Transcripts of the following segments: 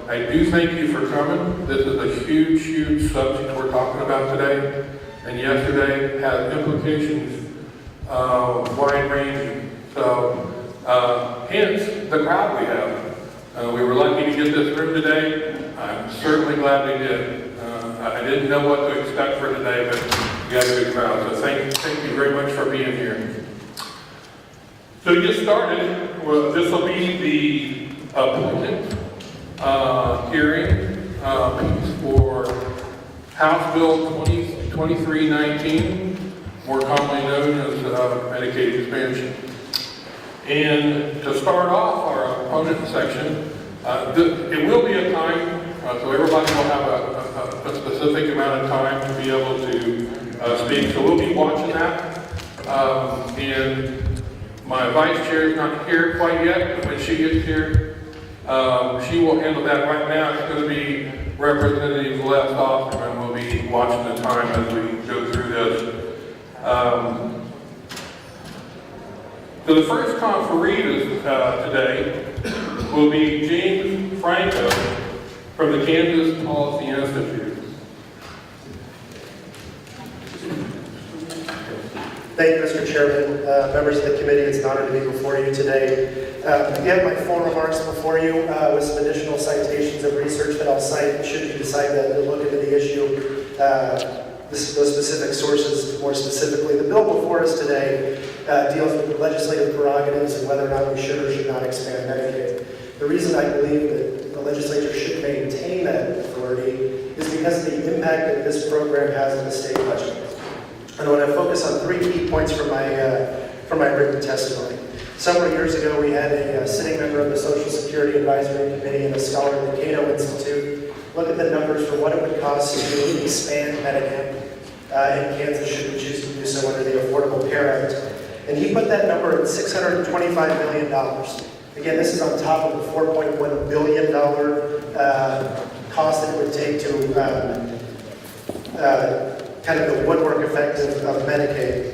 I do thank you for coming. This is a huge, huge subject we're talking about today, and yesterday had implications wide-ranging. So, hence the crowd we have. We were lucky to get this room today. I'm certainly glad we did. I didn't know what to expect for today, but we had a good crowd. So thank you very much for being here. So to get started, well, this will be the appointment hearing for House Bill 2319, more commonly known as Medicaid expansion. And to start off our opponent section, it will be a time, so everybody will have a specific amount of time to be able to speak. So we'll be watching that. And my vice chair is not here quite yet, but when she gets here, she will handle that. Right now. It's going to be Representative Les Osterman, and we'll be watching the time as we go through this. So the first conferee today will be James Franco from the Kansas Policy Institute. Thank you, Mr. Chairman. Members of the committee, it's an honor to be before you today. Again, my full remarks before you with some additional citations of research that I'll cite should you decide to look into the issue, those specific sources more specifically. The bill before us today deals with legislative prerogatives and whether or not we should or should not expand Medicaid. The reason I believe that the legislature should maintain that authority is because of the impact that this program has on the state budget. And I want to focus on three key points from my written testimony. Several years ago, we had a sitting member of the Social Security Advisory Committee and a scholar at the Cato Institute look at the numbers for what it would cost to expand Medicaid in Kansas should we choose to do so under the Affordable Care Act. And he put that number at $625 million. Again, this is on top of the $4.1 billion cost that it would take to kind of the woodwork effect of Medicaid.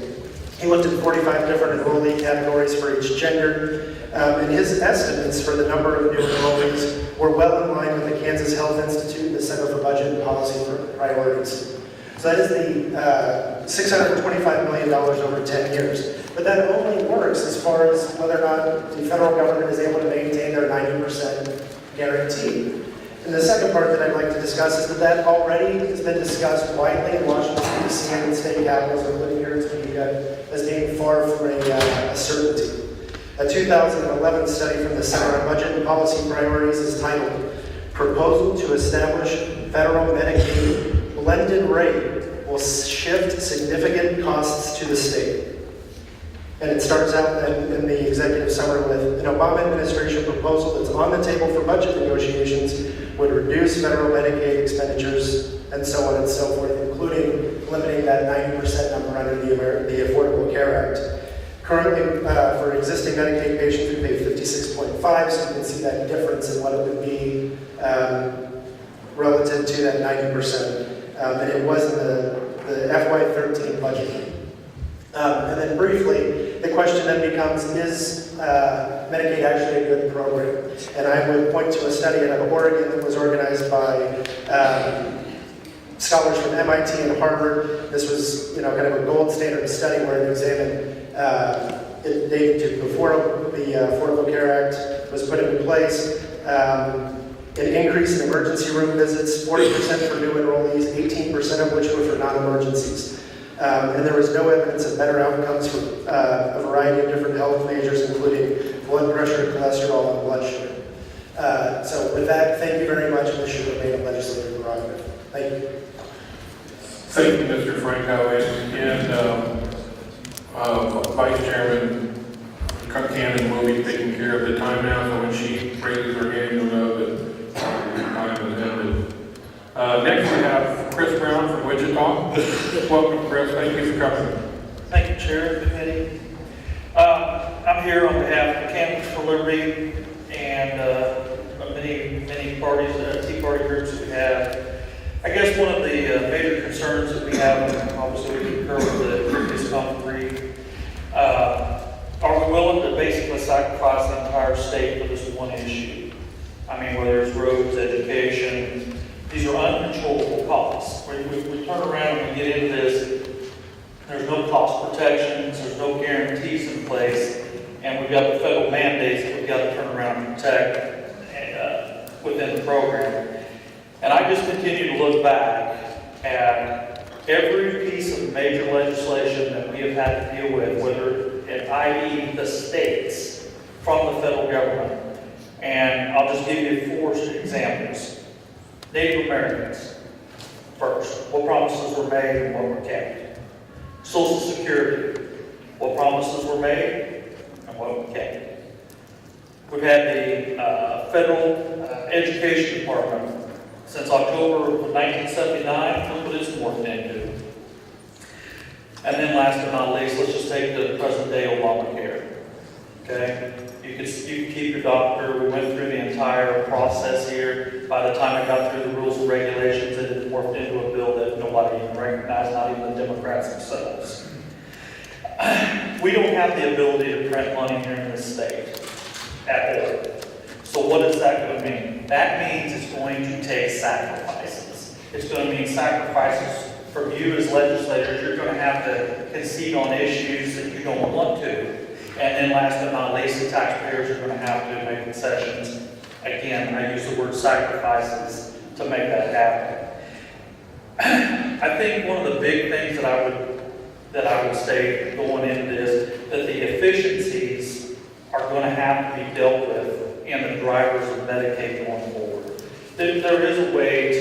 He looked at 45 different enrollee categories for each gender, and his estimates for the number of new enrollees were well in line with the Kansas Health Institute and the Center for Budget and Policy Priorities. So that is the $625 million over 10 years. But that only works as far as whether or not the federal government is able to maintain their 90% guarantee. And the second part that I'd like to discuss is that already has been discussed widely in Washington, D.C. and in state capitals, including here in Topeka, as being far from a certainty. A 2011 study from the Center on Budget and Policy Priorities is titled, "Proposal to Establish Federal Medicaid Blended Rate Will Shift Significant Costs to the State." And it starts out in the executive summary with, an Obama administration proposal that's on the table for budget negotiations would reduce federal Medicaid expenditures and so on and so forth, including limiting that 90% number under the Affordable Care Act. Currently, for existing Medicaid patients, we pay 56.5, so you can see that difference in what it would be relative to that 90%. And it was in the FY13 budget. And then briefly, the question then becomes, is Medicaid actually a good program? And I would point to a study out of Oregon that was organized by scholars from MIT and Harvard. This was, kind of a gold standard study where it examined it dated to before the Affordable Care Act was put into place. An increase in emergency room visits, 40% for new enrollees, 18% of which were for non-emergencies. And there was no evidence of better outcomes for a variety of different health measures, including blood pressure, cholesterol, and blood sugar. So with that, thank you very much, and this should remain a legislative prerogative. Thank you. Thank you, Mr. Franco, and Vice Chairman Cannon will be taking care of the time now, so when she raises her hand, you'll know that the time is ended. Next, we have Chris Brown from Wichita. Welcome, Chris. Thank you for coming. Thank you, Chair of the committee. I'm here on behalf of Campus for Liberty and many parties, Tea Party groups that we have. I guess one of the major concerns that we have, and obviously we concur with the previous conferee, are we willing to basically sacrifice the entire state for this one issue? I I mean, whether it's roads, education, these are uncontrollable costs. We turn around and we get into this, there's no cost protections, there's no guarantees in place, and we've got the federal mandates that we've got to turn around and protect within the program. And I just continue to look back at every piece of major legislation that we have had to deal with, whether it, i.e. the states, from the federal government. And I'll just give you 4 examples. Native Americans, first. What promises were made and what were kept? Social Security. What promises were made and what were kept? We've had the federal education department since October of 1979. Look what it's morphed into. And then last but not least, let's just take the present day Obamacare. Okay? You can keep your doctor. We went through the entire process here. By the time it got through the rules and regulations, it had morphed into a bill that nobody even recognized, not even the Democrats themselves. We don't have the ability to print money here in this state at all. So what is that going to mean? That means it's going to take sacrifices. It's going to mean sacrifices from you as legislators. You're going to have to concede on issues that you don't want to. And then last but not least, the taxpayers are going to have to make concessions. Again, I use the word sacrifices to make that happen. I think one of the big things that I would say going into this, that the efficiencies are going to have to be dealt with in the drivers of Medicaid going forward. There is a way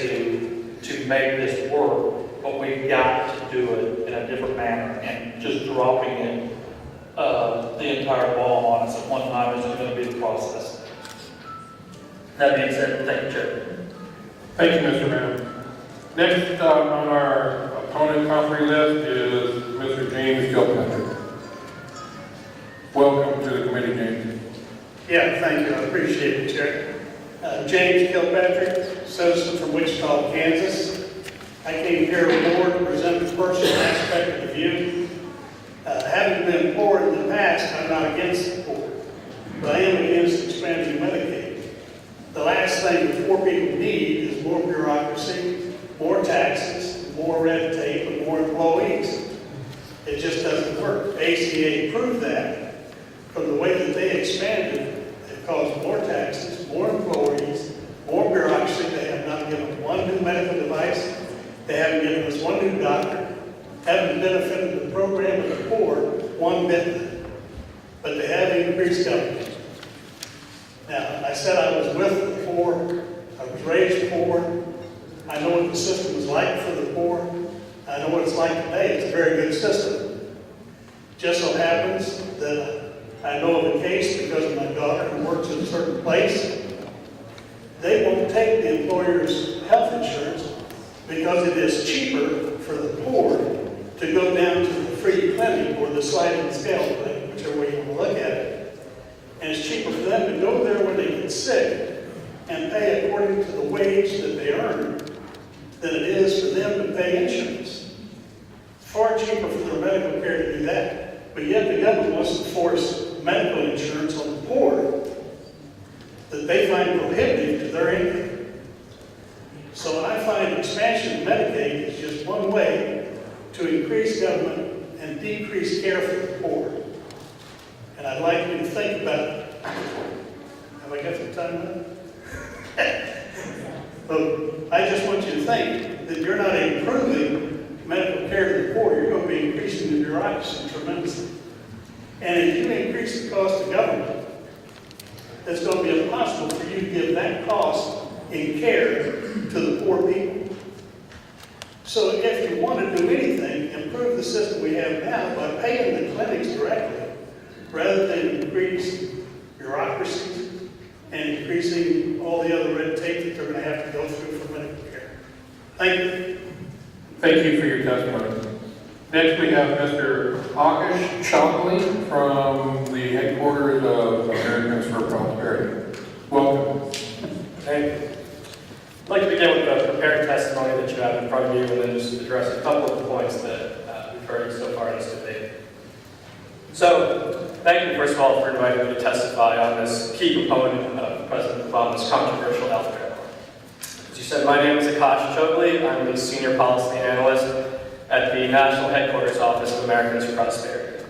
to make this work, but we've got to do it in a different manner, and just dropping it the entire ball on us at one time isn't going to be the process. That being said, thank you, Chair. Thank you, Mr. Mann. Next on our opponent conferee list is Mr. James Kilpatrick. Welcome to the committee, James. Yeah, thank you. I appreciate it, Chair. James Kilpatrick, citizen from Wichita, Kansas. I came here aboard to present the personal aspect of the view. Having been poor in the past, I'm not against the poor, but I am against expanding Medicaid. The last thing the poor people need is more bureaucracy, more taxes, more red tape, and more employees. It just doesn't work. ACA proved that from the way that they expanded. It caused more taxes, more employees, more bureaucracy. They have not given one new medical device. They haven't given us one new doctor. Haven't benefited the program of the poor one bit, but they have increased government. Now, I said I was with the poor. I was raised poor. I know what the system was like for the poor. I know what it's like today. It's a very good system. Just so happens that I know of a case because of my daughter who works in a certain place. They won't take the employer's health insurance because it is cheaper for the poor to go down to the free clinic or the sliding scale clinic, whichever way you want to look at it. And it's cheaper for them to go there when they get sick and pay according to the wage that they earn than it is for them to pay insurance. Far cheaper for their medical care to do that. But yet the government wants to force medical insurance on the poor that they find prohibitive to their income. So I find expansion of Medicaid is just one way to increase government and decrease care for the poor. And I'd like you to think about, have I got some time left? Well, I just want you to think that you're not improving medical care to the poor, you're going to be increasing the bureaucracy tremendously. And if you increase the cost of government, it's going to be impossible for you to give that cost in care to the poor people. So if you want to do anything, improve the system we have now by paying the clinics directly, rather than increase bureaucracy and increasing all the other red tape that they're going to have to go through for medical care. Thank you. Thank you for your testimony. Next, we have Mr. Akash Chalkley from the headquarters of Americans for Prosperity. Welcome. Thank you. I'd like to begin with the prepared testimony that you have in front of you and then just address a couple of the points that we've heard so far in this debate. So, thank you first of all for inviting me to testify on this key component of President Obama's controversial healthcare law. As you said, my name is Akash Chokli. I'm the Senior Policy Analyst at the National Headquarters Office of Americans for Prosperity.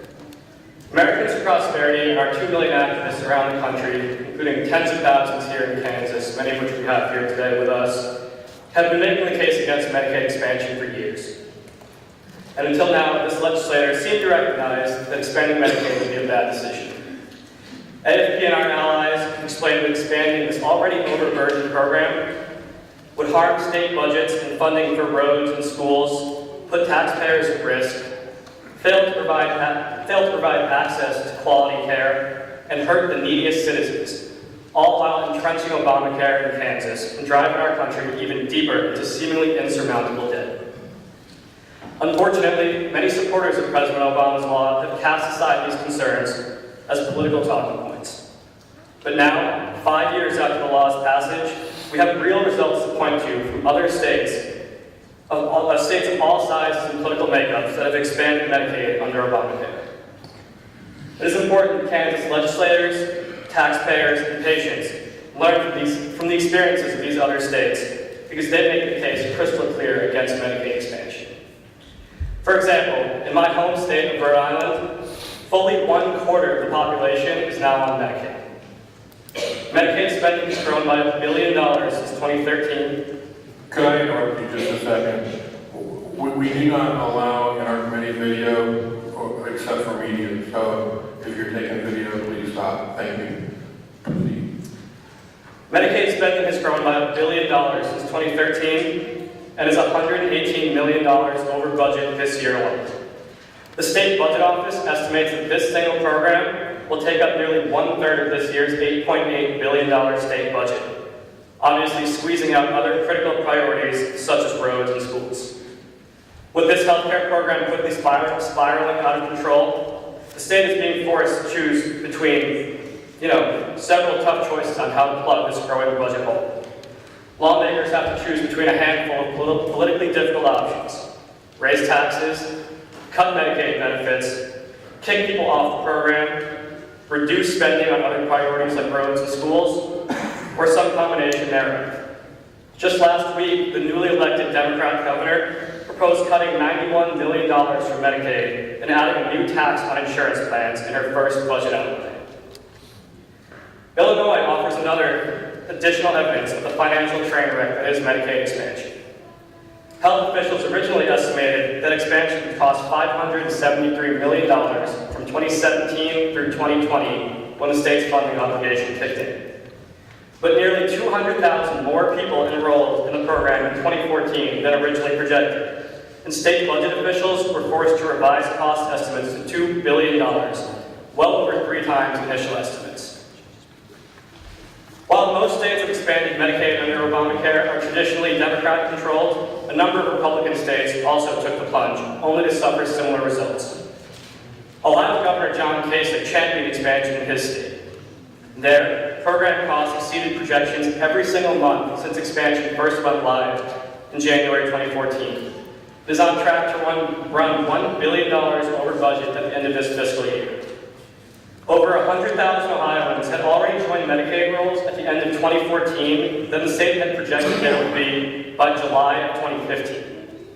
Americans for Prosperity and our 2 million activists around the country, including tens of thousands here in Kansas, many of which we have here today with us, have been making the case against Medicaid expansion for years. And until now, this legislator seemed to recognize that expanding Medicaid would be a bad decision. AFP and our allies explained that expanding this already overburdened program would harm state budgets and funding for roads and schools, put taxpayers at risk, fail to provide access to quality care, and hurt the neediest citizens, all while entrenching Obamacare in Kansas and driving our country even deeper into seemingly insurmountable debt. Unfortunately, many supporters of President Obama's law have cast aside these concerns as political talking points. But now, 5 years after the law's passage, we have real results to point to from other states of all sizes and political makeups that have expanded Medicaid under Obamacare. It is important that Kansas legislators, taxpayers, and patients learn from the experiences of these other states because they make the case crystal clear against Medicaid expansion. For example, in my home state of Rhode Island, fully 1/4 of the population is now on Medicaid. Medicaid spending has grown by $1 billion since 2013. Could I interrupt you just a second? We do not allow in our committee video except for media, so if you're taking video, please stop. Thank you. Proceed. Medicaid spending has grown by $1 billion since 2013 and is $118 million over budget this year alone. The state budget office estimates that this single program will take up nearly 1/3 of this year's $8.8 billion state budget, obviously squeezing out other critical priorities such as roads and schools. With this healthcare program quickly spiraling out of control, the state is being forced to choose between, several tough choices on how to plug this growing budget hole. Lawmakers have to choose between a handful of politically difficult options: raise taxes, cut Medicaid benefits, kick people off the program, reduce spending on other priorities like roads and schools, or some combination thereof. Just last week, the newly elected Democrat governor proposed cutting $91 million from Medicaid and adding a new tax on insurance plans in her first budget outlay. Illinois offers another additional evidence of the financial train wreck that is Medicaid expansion. Health officials originally estimated that expansion would cost $573 million from 2017 through 2020 when the state's funding obligation kicked in. But nearly 200,000 more people enrolled in the program in 2014 than originally projected, and state budget officials were forced to revise cost estimates to $2 billion, well over 3 times initial estimates. While most states have expanded Medicaid under Obamacare are traditionally Democrat-controlled, a number of Republican states also took the plunge, only to suffer similar results. Ohio Governor John Kasich championed expansion in his state. There, program costs exceeded projections every single month since expansion first went live in January 2014. It is on track to run $1 billion over budget at the end of this fiscal year. Over 100,000 Ohioans had already joined Medicaid rolls at the end of 2014 than the state had projected there would be by July of 2015.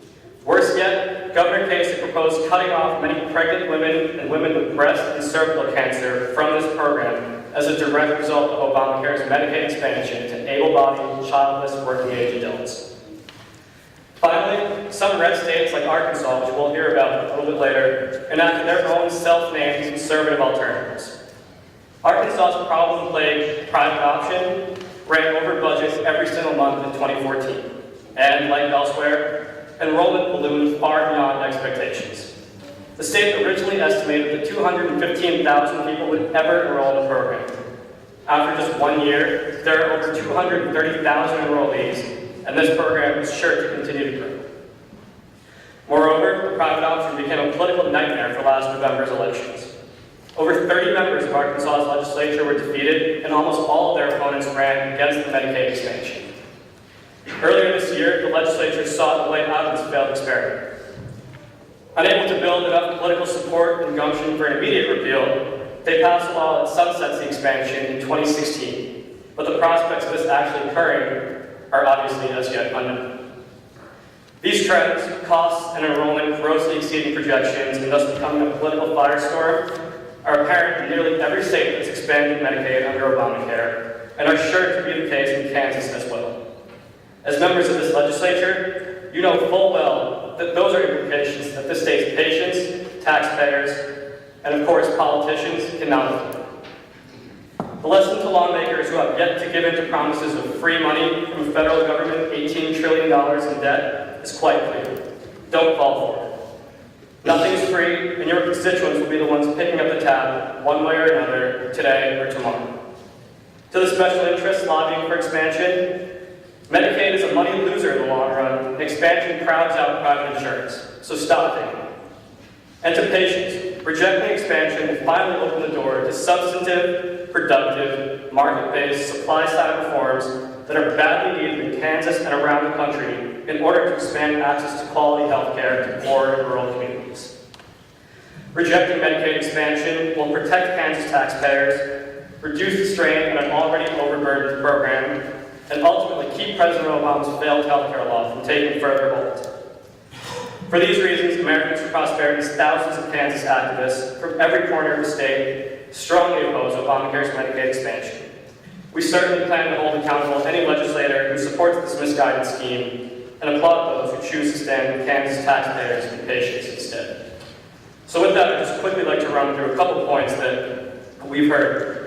Worse yet, Governor Kasich proposed cutting off many pregnant women and women with breast and cervical cancer from this program as a direct result of Obamacare's Medicaid expansion to able-bodied, childless, working-age adults. Finally, some red states like Arkansas, which we'll hear about a little bit later, enacted their own self-named conservative alternatives. Arkansas's problem-plagued private option ran over budget every single month in 2014. And, like elsewhere, enrollment ballooned far beyond expectations. The state originally estimated that 215,000 people would ever enroll in the program. After just 1 year, there are over 230,000 enrollees, and this program is sure to continue to grow. Moreover, the private option became a political nightmare for last November's elections. Over 30 members of Arkansas's legislature were defeated, and almost all of their opponents ran against the Medicaid expansion. Earlier this year, the legislature sought a way out of this failed experiment. Unable to build enough political support and gumption for an immediate repeal, they passed a law that sunsets the expansion in 2016, but the prospects of this actually occurring are obviously as yet unknown. These trends, costs and enrollment grossly exceeding projections and thus becoming a political firestorm, are apparent in nearly every state that's expanded Medicaid under Obamacare, and are sure to be the case in Kansas as well. As members of this legislature, you know full well that those are implications that this state's patients, taxpayers, and of course politicians cannot afford. The lesson to lawmakers who have yet to give in to promises of free money from the federal government, $18 trillion in debt, is quite clear. Don't fall for it. Nothing's free, and your constituents will be the ones picking up the tab one way or another, today or tomorrow. To the special interests lobbying for expansion, Medicaid is a money loser in the long run, and expansion crowds out private insurance, so stop thinking. And to patients, rejecting expansion will finally open the door to substantive, productive, market-based, supply-side reforms that are badly needed in Kansas and around the country in order to expand access to quality health care to poor and rural communities. Rejecting Medicaid expansion will protect Kansas taxpayers, reduce the strain on an already overburdened program, and ultimately keep President Obama's failed health care law from taking further hold. For these reasons, Americans for Prosperity's thousands of Kansas activists from every corner of the state strongly oppose Obamacare's Medicaid expansion. We certainly plan to hold accountable any legislator who supports this misguided scheme and applaud those who choose to stand with Kansas taxpayers and patients instead. So with that, I'd just quickly like to run through a couple points that we've heard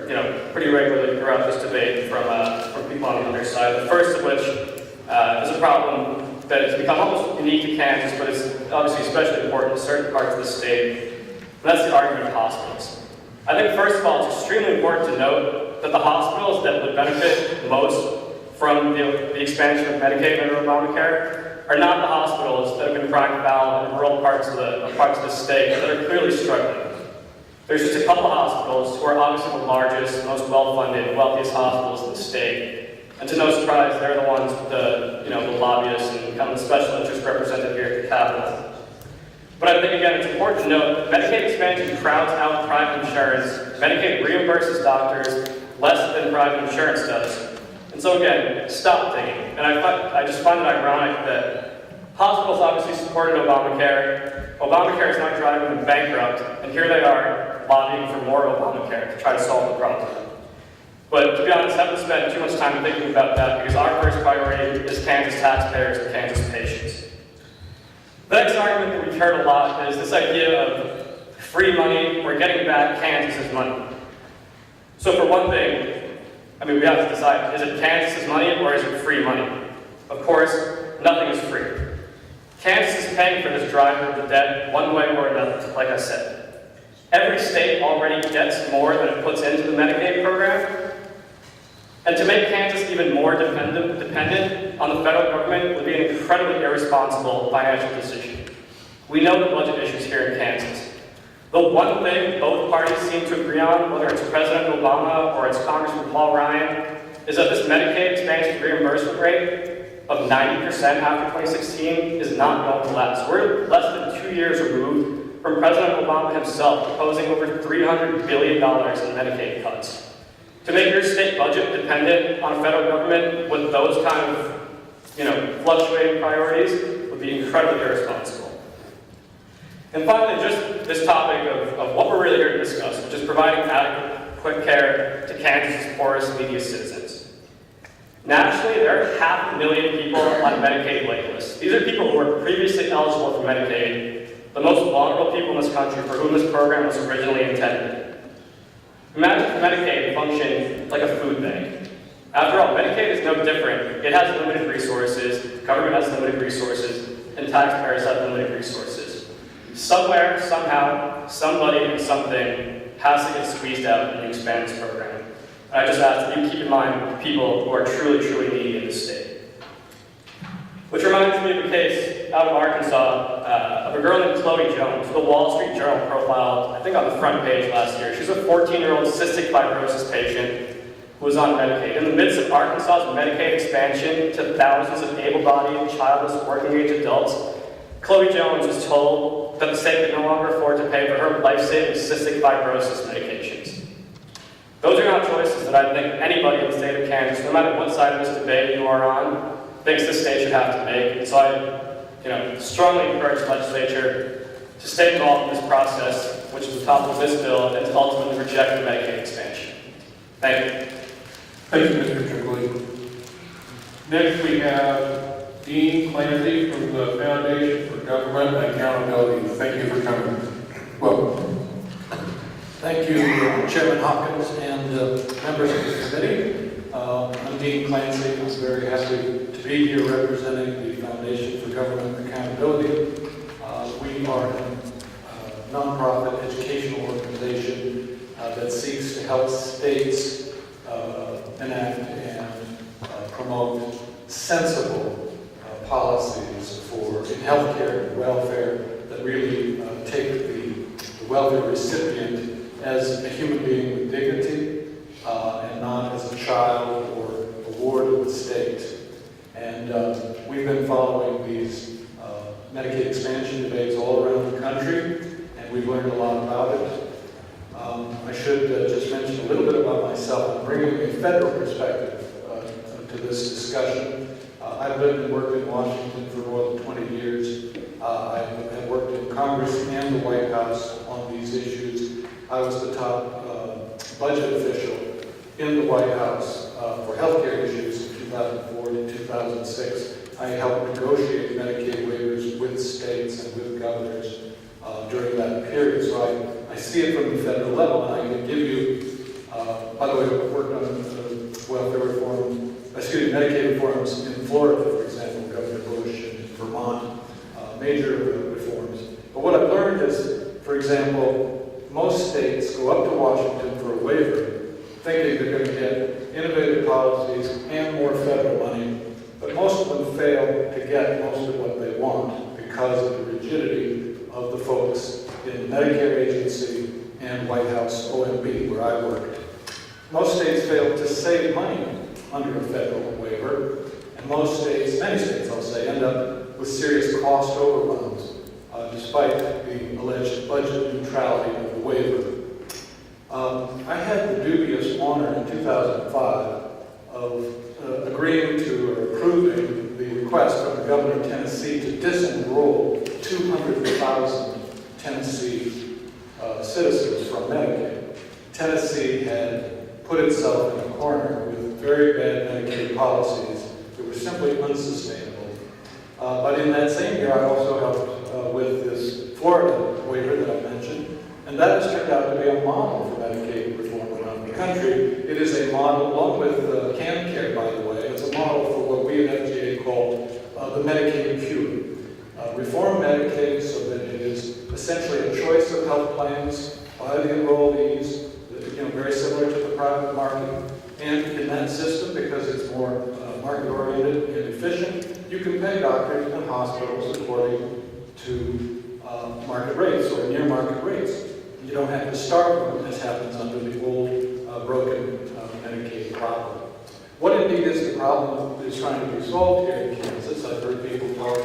pretty regularly throughout this debate from people on the other side. The first of which is a problem that has become almost unique to Kansas, but is obviously especially important in certain parts of the state, and that's the argument of hospitals. I think first of all, it's extremely important to note that the hospitals that would benefit most from the expansion of Medicaid under Obamacare are not the hospitals that have been crying foul in rural parts of the state that are clearly struggling. There's just a couple hospitals who are obviously the largest, most well-funded, wealthiest hospitals in the state. And to no surprise, they're the ones with the lobbyists and kind of the special interests represented here at the Capitol. But I think, again, it's important to note that Medicaid expansion crowds out private insurance. Medicaid reimburses doctors less than private insurance does. And so, again, stop thinking. And I just find it ironic that hospitals obviously supported Obamacare. Obamacare is now driving them bankrupt, and here they are lobbying for more Obamacare to try to solve the problem. But to be honest, I haven't spent too much time thinking about that because our first priority is Kansas taxpayers and Kansas patients. The next argument that we've heard a lot is this idea of free money or getting back Kansas's money. So for one thing, we have to decide, is it Kansas's money or is it free money? Of course, nothing is free. Kansas is paying for this driver of the debt one way or another, like I said. Every state already gets more than it puts into the Medicaid program. And to make Kansas even more dependent on the federal government would be an incredibly irresponsible financial decision. We know the budget issues here in Kansas. The one thing both parties seem to agree on, whether it's President Obama or it's Congressman Paul Ryan, is that this Medicaid expansion reimbursement rate of 90% after 2016 is not going to last. We're less than 2 years removed from President Obama himself proposing over $300 billion in Medicaid cuts. To make your state budget dependent on a federal government with those kind of, fluctuating priorities would be incredibly irresponsible. And finally, just this topic of what we're really here to discuss, which is providing adequate, quick care to Kansas's poorest and neediest citizens. Nationally, there are 500,000 people on Medicaid wait lists. These are people who were previously eligible for Medicaid, the most vulnerable people in this country for whom this program was originally intended. Imagine if Medicaid functioned like a food bank. After all, Medicaid is no different. It has limited resources, the government has limited resources, and taxpayers have limited resources. Somewhere, somehow, somebody and something has to get squeezed out when you expand this program. And I just ask that you keep in mind the people who are truly, truly needy in this state. Which reminds me of a case out of Arkansas of a girl named Chloe Jones, who the Wall Street Journal profiled, I think on the front page last year. She's a 14-year-old cystic fibrosis patient who was on Medicaid. In the midst of Arkansas's Medicaid expansion to thousands of able-bodied, childless, working-age adults, Chloe Jones was told that the state could no longer afford to pay for her life-saving cystic fibrosis medications. Those are not choices that I think anybody in the state of Kansas, no matter what side of this debate you are on, thinks the state should have to make. And so I strongly encourage the legislature to stay involved in this process, which is the topic of this bill, and to ultimately reject the Medicaid expansion. Thank you. Thank you, Mr. Tripoli. Next, we have Dean Clancy from the Foundation for Government Accountability. Thank you for coming. Welcome. Thank you, Chairman Hopkins and members of the committee. I'm Dean Clancy. I'm very happy to be here representing the Foundation for Government Accountability. We are a nonprofit educational organization that seeks to help states enact and promote sensible policies in healthcare and welfare that really take the welfare recipient as a human being with dignity and not as a child or a ward of the state. And we've been following these Medicaid expansion debates all around the country, and we've learned a lot about it. I should just mention a little bit about myself. I'm bringing a federal perspective to this discussion. I've lived and worked in Washington for more than 20 years. I have worked in Congress and the White House on these issues. I was the top budget official in the White House for healthcare issues in 2004 to 2006. I helped negotiate Medicaid waivers with states and with governors during that period. So I see it from the federal level, and I can give you, by the way, I've worked on welfare reform, Medicaid reforms in Florida, for example, Governor Bush, and in Vermont, major reforms. But what I've learned is, for example, most states go up to Washington for a waiver, thinking they're going to get innovative policies and more federal money, but most of them fail to get most of what they want because of the rigidity of the folks in the Medicare agency and White House OMB, where I worked. Most states fail to save money under a federal waiver, and most states, many states I'll say, end up with serious cost overruns, despite the alleged budget neutrality of the waiver. I had the dubious honor in 2005 of agreeing to or approving the request from the governor of Tennessee to disenroll 200,000 Tennessee citizens from Medicaid. Tennessee had put itself in a corner with very bad Medicaid policies that were simply unsustainable. But in that same year, I also helped with this Florida waiver that I mentioned, and that has turned out to be a model for Medicaid reform around the country. It is a model, along with KanCare, by the way, it's a model for what we at FDA call the Medicaid cure. Reform Medicaid so that it is essentially a choice of health plans by the enrollees, very similar to the private market. And in that system, because it's more market-oriented and efficient, you can pay doctors and hospitals according to market rates or near market rates. You don't have to starve them, as happens under the old broken Medicaid problem. What indeed is the problem that is trying to be solved here in Kansas? I've heard people talk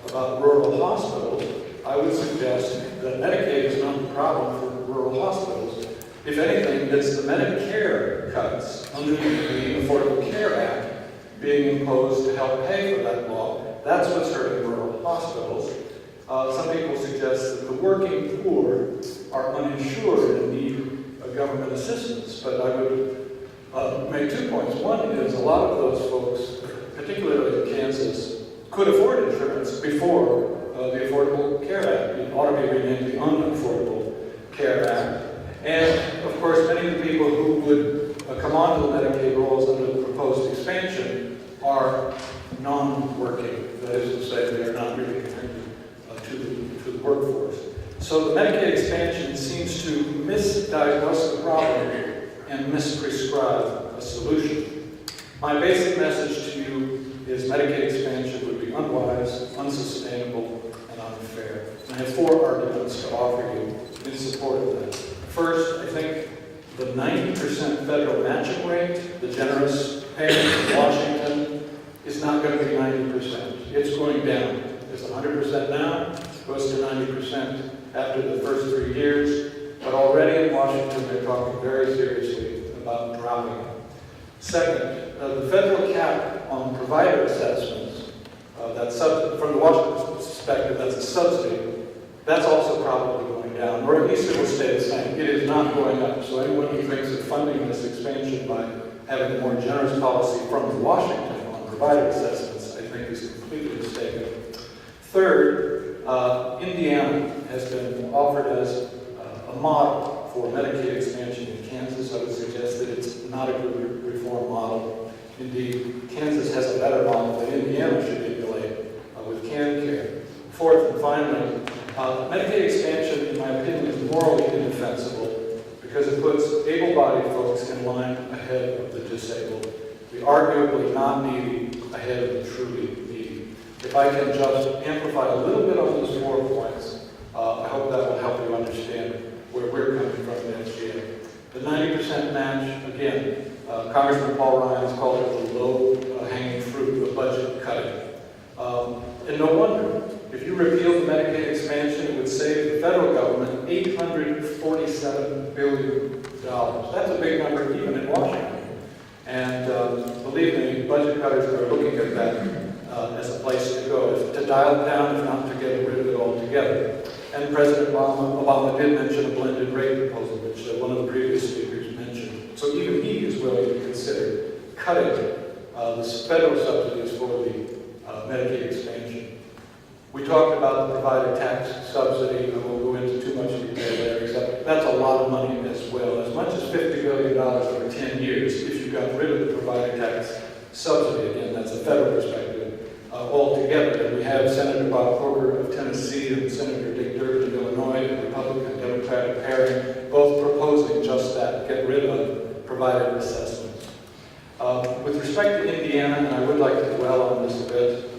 about rural hospitals. I would suggest that Medicaid is not the problem for rural hospitals. If anything, it's the Medicare cuts under the Affordable Care Act being imposed to help pay for that law. That's what's hurting rural hospitals. Some people suggest that the working poor are uninsured and need government assistance, but I would make 2 points. One is a lot of those folks, particularly in Kansas, could afford insurance before the Affordable Care Act. It ought to be renamed the Unaffordable Care Act. And, of course, many of the people who would come onto the Medicaid rolls under the proposed expansion are non-working. That is to say, they are not really connected to the workforce. So the Medicaid expansion seems to misdiagnose the problem and misprescribe a solution. My basic message to you is Medicaid expansion would be unwise, unsustainable, and unfair. And I have 4 arguments to offer you in support of that. First, I think the 90% federal matching rate, the generous payment in Washington, is not going to be 90%. It's going down. It's 100% now, goes to 90% after the first 3 years. But already in Washington, they're talking very seriously about dropping. Second, the federal cap on provider assessments, from the Washington perspective, that's a subsidy. That's also probably going down, or at least it will stay the same. It is not going up. So anyone who thinks of funding this expansion by having a more generous policy from Washington on provider assessments, I think is completely mistaken. Third, Indiana has been offered as a model for Medicaid expansion in Kansas. I would suggest that it's not a good reform model. Indeed, Kansas has a better model that Indiana should emulate with KanCare. Fourth and finally, Medicaid expansion, in my opinion, is morally indefensible because it puts able-bodied folks in line ahead of the disabled, the arguably not needy ahead of the truly needy. If I can just amplify a little bit on those 4 points, I hope that will help you understand where we're coming from next year. The 90% match, again, Congressman Paul Ryan has called it the low-hanging fruit of budget cutting. And no wonder. If you repeal the Medicaid expansion, it would save the federal government $847 billion. That's a big number even in Washington. And believe me, budget cutters are looking at that as a place to go, to dial it down, if not to get rid of it altogether. And President Obama did mention a blended rate proposal, which one of the previous speakers mentioned. So even he is willing to consider cutting the federal subsidies for the Medicaid expansion. We talked about the provider tax subsidy. I won't go into too much detail there, except that's a lot of money as well. As much as $50 billion over 10 years, if you got rid of the provider tax subsidy, again, that's a federal perspective, altogether. And we have Senator Bob Corker of Tennessee and Senator Dick Durbin of Illinois, and Republican Democratic pairing, both proposing just that, get rid of provider assessments. With respect to Indiana, and I would like to dwell on this a bit,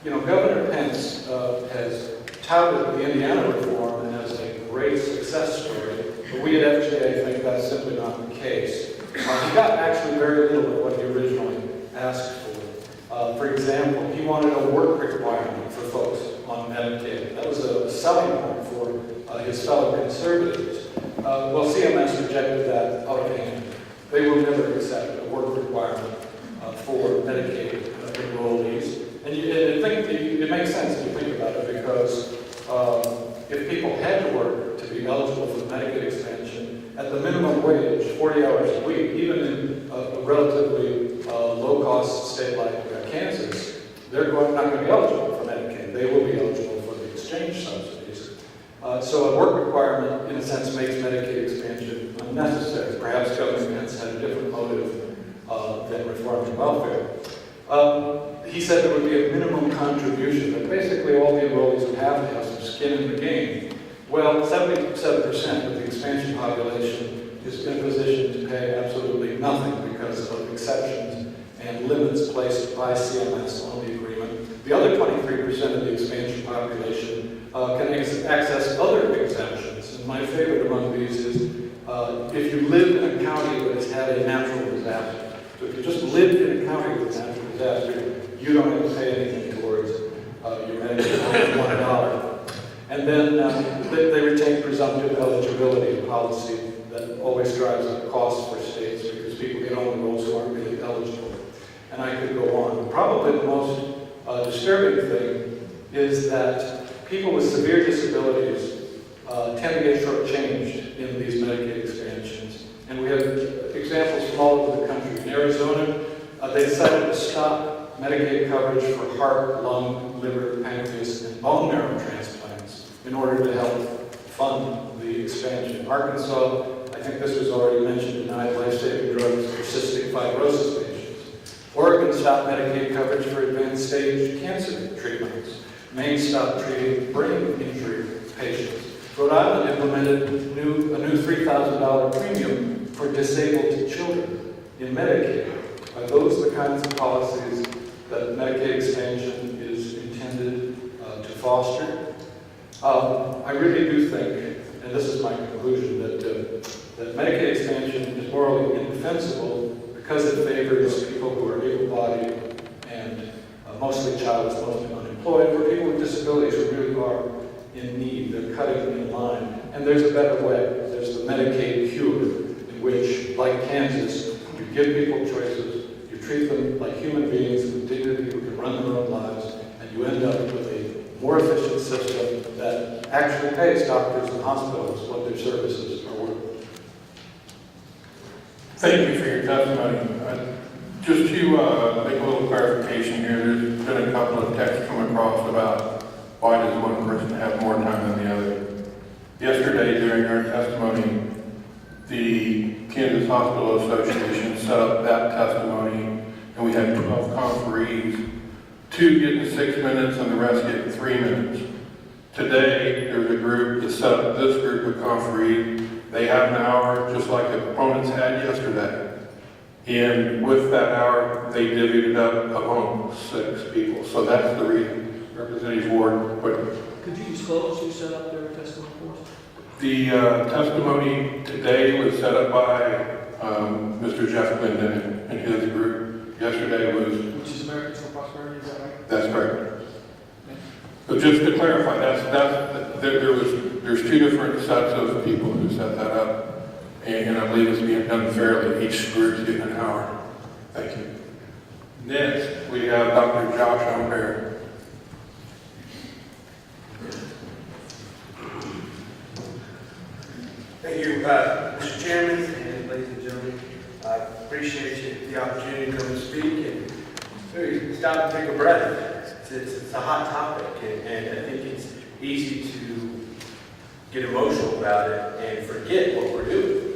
Governor Pence has touted the Indiana reform as a great success story, but we at FGA think that's simply not the case. He got actually very little of what he originally asked for. For example, he wanted a work requirement for folks on Medicaid. That was a selling point for his fellow conservatives. Well, CMS rejected that out of hand. They will never accept a work requirement for Medicaid enrollees. And it makes sense if you think about it, because if people had to work to be eligible for the Medicaid expansion, at the minimum wage, 40 hours a week, even in a relatively low-cost state like Kansas, they're not going to be eligible for Medicaid. They will be eligible for the exchange subsidies. So a work requirement, in a sense, makes Medicaid expansion unnecessary. Perhaps Governor Pence had a different motive than reforming welfare. He said there would be a minimum contribution, that basically all the enrollees would have to have some skin in the game. Well, 77% of the expansion population is in a position to pay absolutely nothing because of exceptions and limits placed by CMS on the agreement. The other 23% of the expansion population can access other exemptions. And my favorite among these is if you live in a county that has had a natural disaster. So if you just lived in a county with a natural disaster, you don't have to pay anything towards your Medicaid, $1. And then they retain presumptive eligibility, a policy that always drives up costs for states because people get on the rolls who aren't really eligible. And I could go on. Probably the most disturbing thing is that people with severe disabilities tend to get shortchanged in these Medicaid expansions. And we have examples from all over the country. In Arizona, they decided to stop Medicaid coverage for heart, lung, liver, pancreas, and bone marrow transplants in order to help fund the expansion. In Arkansas, I think this was already mentioned, denied life-saving drugs for cystic fibrosis patients. Oregon stopped Medicaid coverage for advanced stage cancer treatments. Maine stopped treating brain injury patients. Rhode Island implemented a new $3,000 premium for disabled children in Medicaid. Are those the kinds of policies that Medicaid expansion is intended to foster? I really do think, and this is my conclusion, that Medicaid expansion is morally indefensible because it favors people who are able-bodied and mostly childless, mostly unemployed, for people with disabilities who really are in need. They're cutting in line. And there's a better way. There's the Medicaid cure, in which like Kansas, you give people choices, you treat them like human beings with dignity who can run their own lives, and you end up with a more efficient system that actually pays doctors and hospitals what their services are worth. Thank you for your testimony. Just to make a little clarification here, there's been a couple of texts come across about why does one person have more time than the other. Yesterday during our testimony, the Kansas Hospital Association set up that testimony, and we had 12 conferees, 2 getting 6 minutes and the rest getting 3 minutes. Today, there's a group that set up this group of conferees. They have an hour just like the proponents had yesterday. And with that hour, they divvied it up among 6 people. So that's the reason. Representative Ward, but Could you disclose who set up their testimony for us? the testimony today was set up by Mr. Jeff Clinton and his group. Yesterday was, Which is Americans for Prosperity, is that right? that's correct. So just to clarify, there's 2 different sets of people who set that up. And I believe it's being done fairly. Each group's getting an hour. Thank you. Next, we have Dr. Josh Humbert. Thank you, Mr. Chairman and ladies and gentlemen. I appreciate the opportunity to come and speak and maybe stop and take a breath. It's a hot topic, and I think it's easy to get emotional about it and forget what we're doing.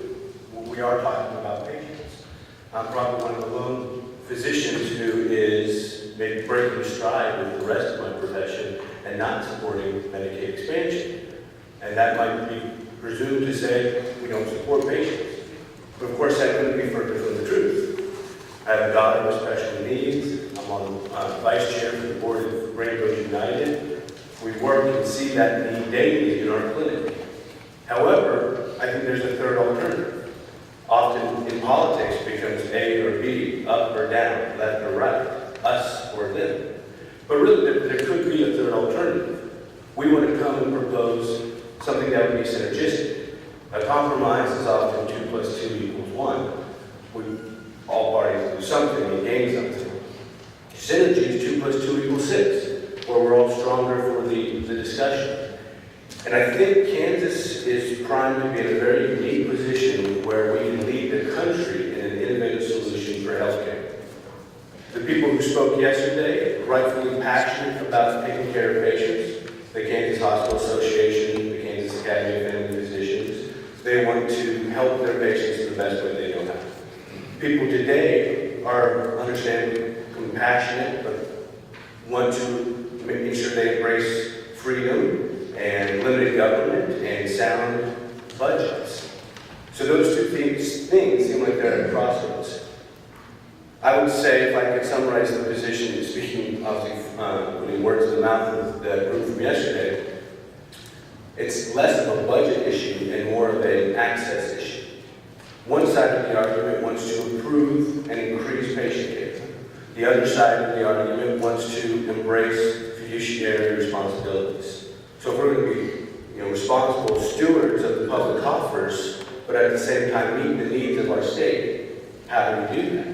We are talking about patients. I'm probably one of the lone physicians who is maybe breaking stride with the rest of my profession and not supporting Medicaid expansion. And that might be presumed to say we don't support patients. But of course, that couldn't be further from the truth. I have a daughter with special needs. I'm on vice chair for the board of Rainbow United. We work and see that need daily in our clinic. However, I think there's a third alternative. Often in politics it becomes A or B, up or down, left or right, us or them. But really there could be a third alternative. We want to come and propose something that would be synergistic. A compromise is often 2 + 2 = 1. All parties do something and gain something. Synergy is 2 + 2 = 6, where we're all stronger for the discussion. And I think Kansas is primed to be in a very unique position where we can lead the country in an innovative solution for healthcare. The people who spoke yesterday, rightfully passionate about taking care of patients, the Kansas Hospital Association, the Kansas Academy of Family Physicians, they want to help their patients in the best way they know how. People today are understandably compassionate, but want to make sure they embrace freedom and limited government and sound budgets. So those 2 things seem like they're at crossroads. I would say, if I could summarize the position, speaking, obviously, putting words in the mouth of the group from yesterday, it's less of a budget issue and more of an access issue. One side of the argument wants to improve and increase patient care. The other side of the argument wants to embrace fiduciary responsibilities. So if we're going to be responsible stewards of the public coffers, but at the same time meet the needs of our state, how do we do that?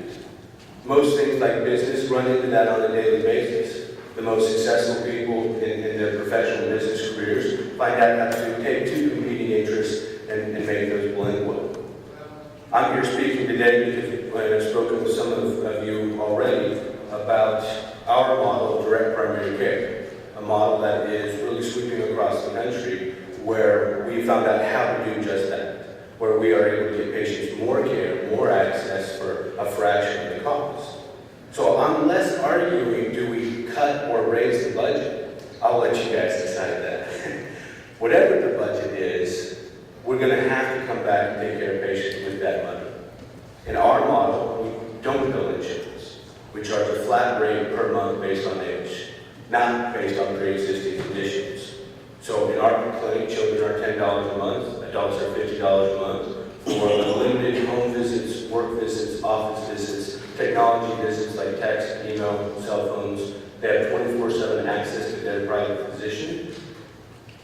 Most things like business run into that on a daily basis. The most successful people in their professional business careers find out how to take 2 competing interests and make those blend well. I'm here speaking today because I've spoken with some of you already about our model of direct primary care, a model that is really sweeping across the country where we found out how to do just that, where we are able to give patients more care, more access for a fraction of the cost. So I'm less arguing, do we cut or raise the budget? I'll let you guys decide that. Whatever the budget is, we're going to have to come back and take care of patients with that money. In our model, we don't bill insurance. We charge a flat rate per month based on age, not based on pre-existing conditions. So in our clinic, children are $10 a month, adults are $50 a month for unlimited home visits, work visits, office visits, technology visits like text, email, cell phones. They have 24/7 access to their private physician.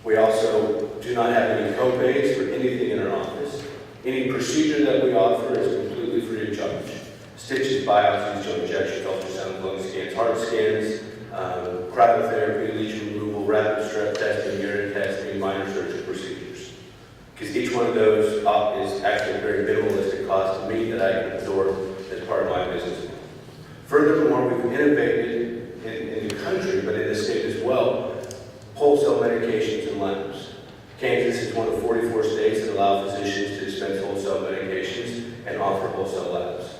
We also do not have any co-pays for anything in our office. Any procedure that we offer is completely free of charge. Stitches, biopsies, joint injections, ultrasound, lung scans, heart scans, cryotherapy, lesion removal, rapid strep testing, urine testing, minor surgical procedures. Because each one of those is actually a very minimalistic cost to me that I can absorb as part of my business model. Furthermore, we've innovated in the country, but in the state as well, wholesale medications and labs. Kansas is one of 44 states that allow physicians to dispense wholesale medications and offer wholesale labs.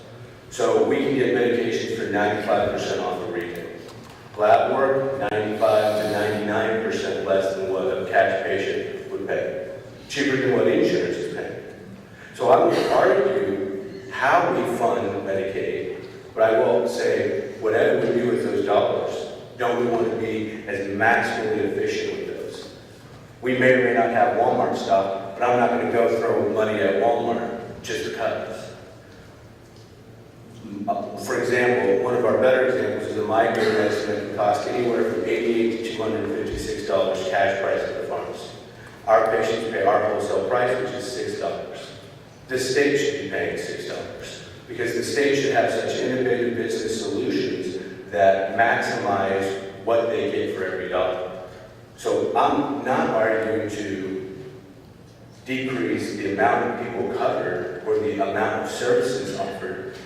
So we can get medications for 95% off of retail. Lab work, 95 to 99% less than what a cash patient would pay. Cheaper than what insurance is paying. So I would argue how we fund Medicaid, but I will say whatever we do with those dollars, don't we want to be as maximally efficient with those? We may or may not have Walmart stock, but I'm not going to go throw money at Walmart just because. For example, one of our better examples is a migraine medicine that can cost anywhere from $88 to $256 cash price at the pharmacy. Our patients pay our wholesale price, which is $6. The state should be paying $6 because the state should have such innovative business solutions that maximize what they get for every dollar. So I'm not arguing to decrease the amount of people covered or the amount of services offered.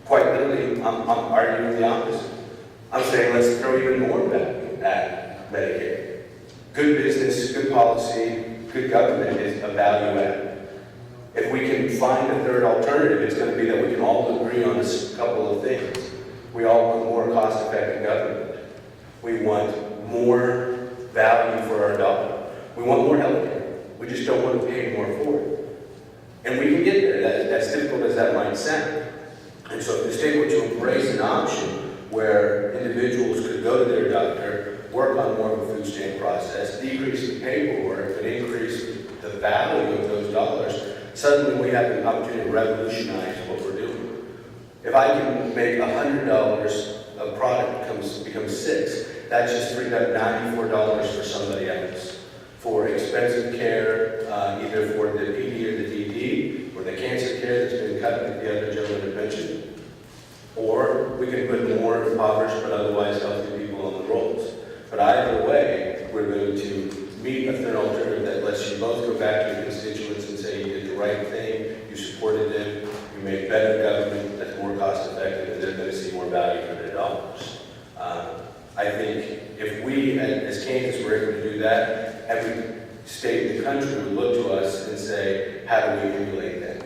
Quite literally, I'm arguing the opposite. I'm saying let's throw even more back at Medicaid. Good business, good policy, good government is a value add. If we can find a third alternative, it's going to be that we can all agree on a couple of things. We all want more cost-effective government. We want more value for our dollar. We want more health care. We just don't want to pay more for it. And we can get there, as difficult as that might sound. And so if the state were to embrace an option where individuals could go to their doctor, work on more of a food stamp process, decrease the paperwork, but increase the value of those dollars, suddenly we have the opportunity to revolutionize what we're doing. If I can make $100 a product becomes $6, that just freed up $94 for somebody else. For expensive care, either for the PD or the DD, or the cancer care that's been cut like the other gentleman had mentioned. Or we can put more impoverished but otherwise healthy people on the rolls. But either way, we're going to meet a third alternative that lets you both go back to your constituents and say you did the right thing, you supported them, you made better government that's more cost effective, and they're going to see more value for their dollars. I think if we, as Kansas, were able to do that, every state in the country would look to us and say, how do we emulate that?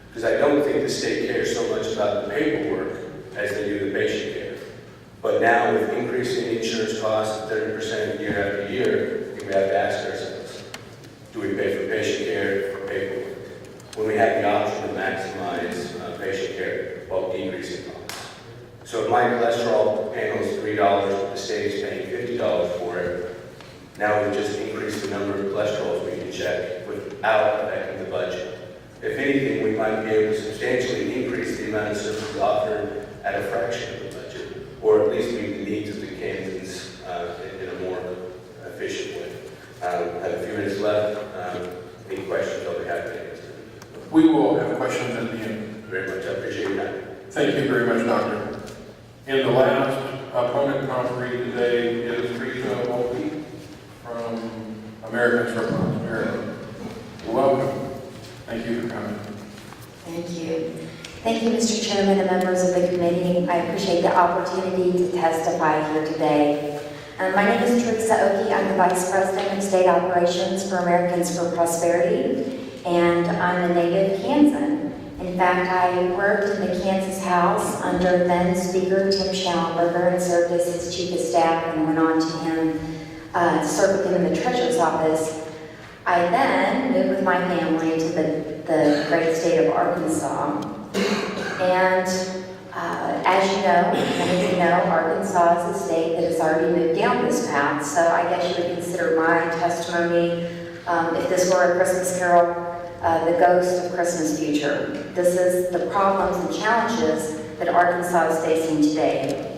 Because I don't think the state cares so much about the paperwork as they do the patient care. But now with increasing insurance costs of 30% year after year, we have to ask ourselves, do we pay for patient care or paperwork? When we have the option to maximize patient care while decreasing costs. So if my cholesterol panel is $3, but the state is paying $50 for it, now we've just increased the number of cholesterols we can check without affecting the budget. If anything, we might be able to substantially increase the amount of services offered at a fraction of the budget, or at least meet the needs of the Kansans in a more efficient way. I have a few minutes left. Any questions, I'll be happy to answer. We will have questions at the end. Very much, I appreciate your time. Thank you very much, Doctor. And the last opponent conferee today is Teresa Volpe from Americans for Prosperity. Welcome. Thank you for coming. Thank you. Thank you, Mr. Chairman and members of the committee. I appreciate the opportunity to testify here today. My name is Teresa Oki. I'm the Vice President of State Operations for Americans for Prosperity, and I'm a native Kansan. In fact, I worked in the Kansas House under then Speaker Tim Schallenberger and served as his Chief of Staff and went on to him to serve with him in the Treasurer's Office. I then moved with my family to the great state of Arkansas. And as you know, many of you know, Arkansas is a state that has already moved down this path. So I guess you would consider my testimony, if this were a Christmas carol, the ghost of Christmas future. This is the problems and challenges that Arkansas is facing today.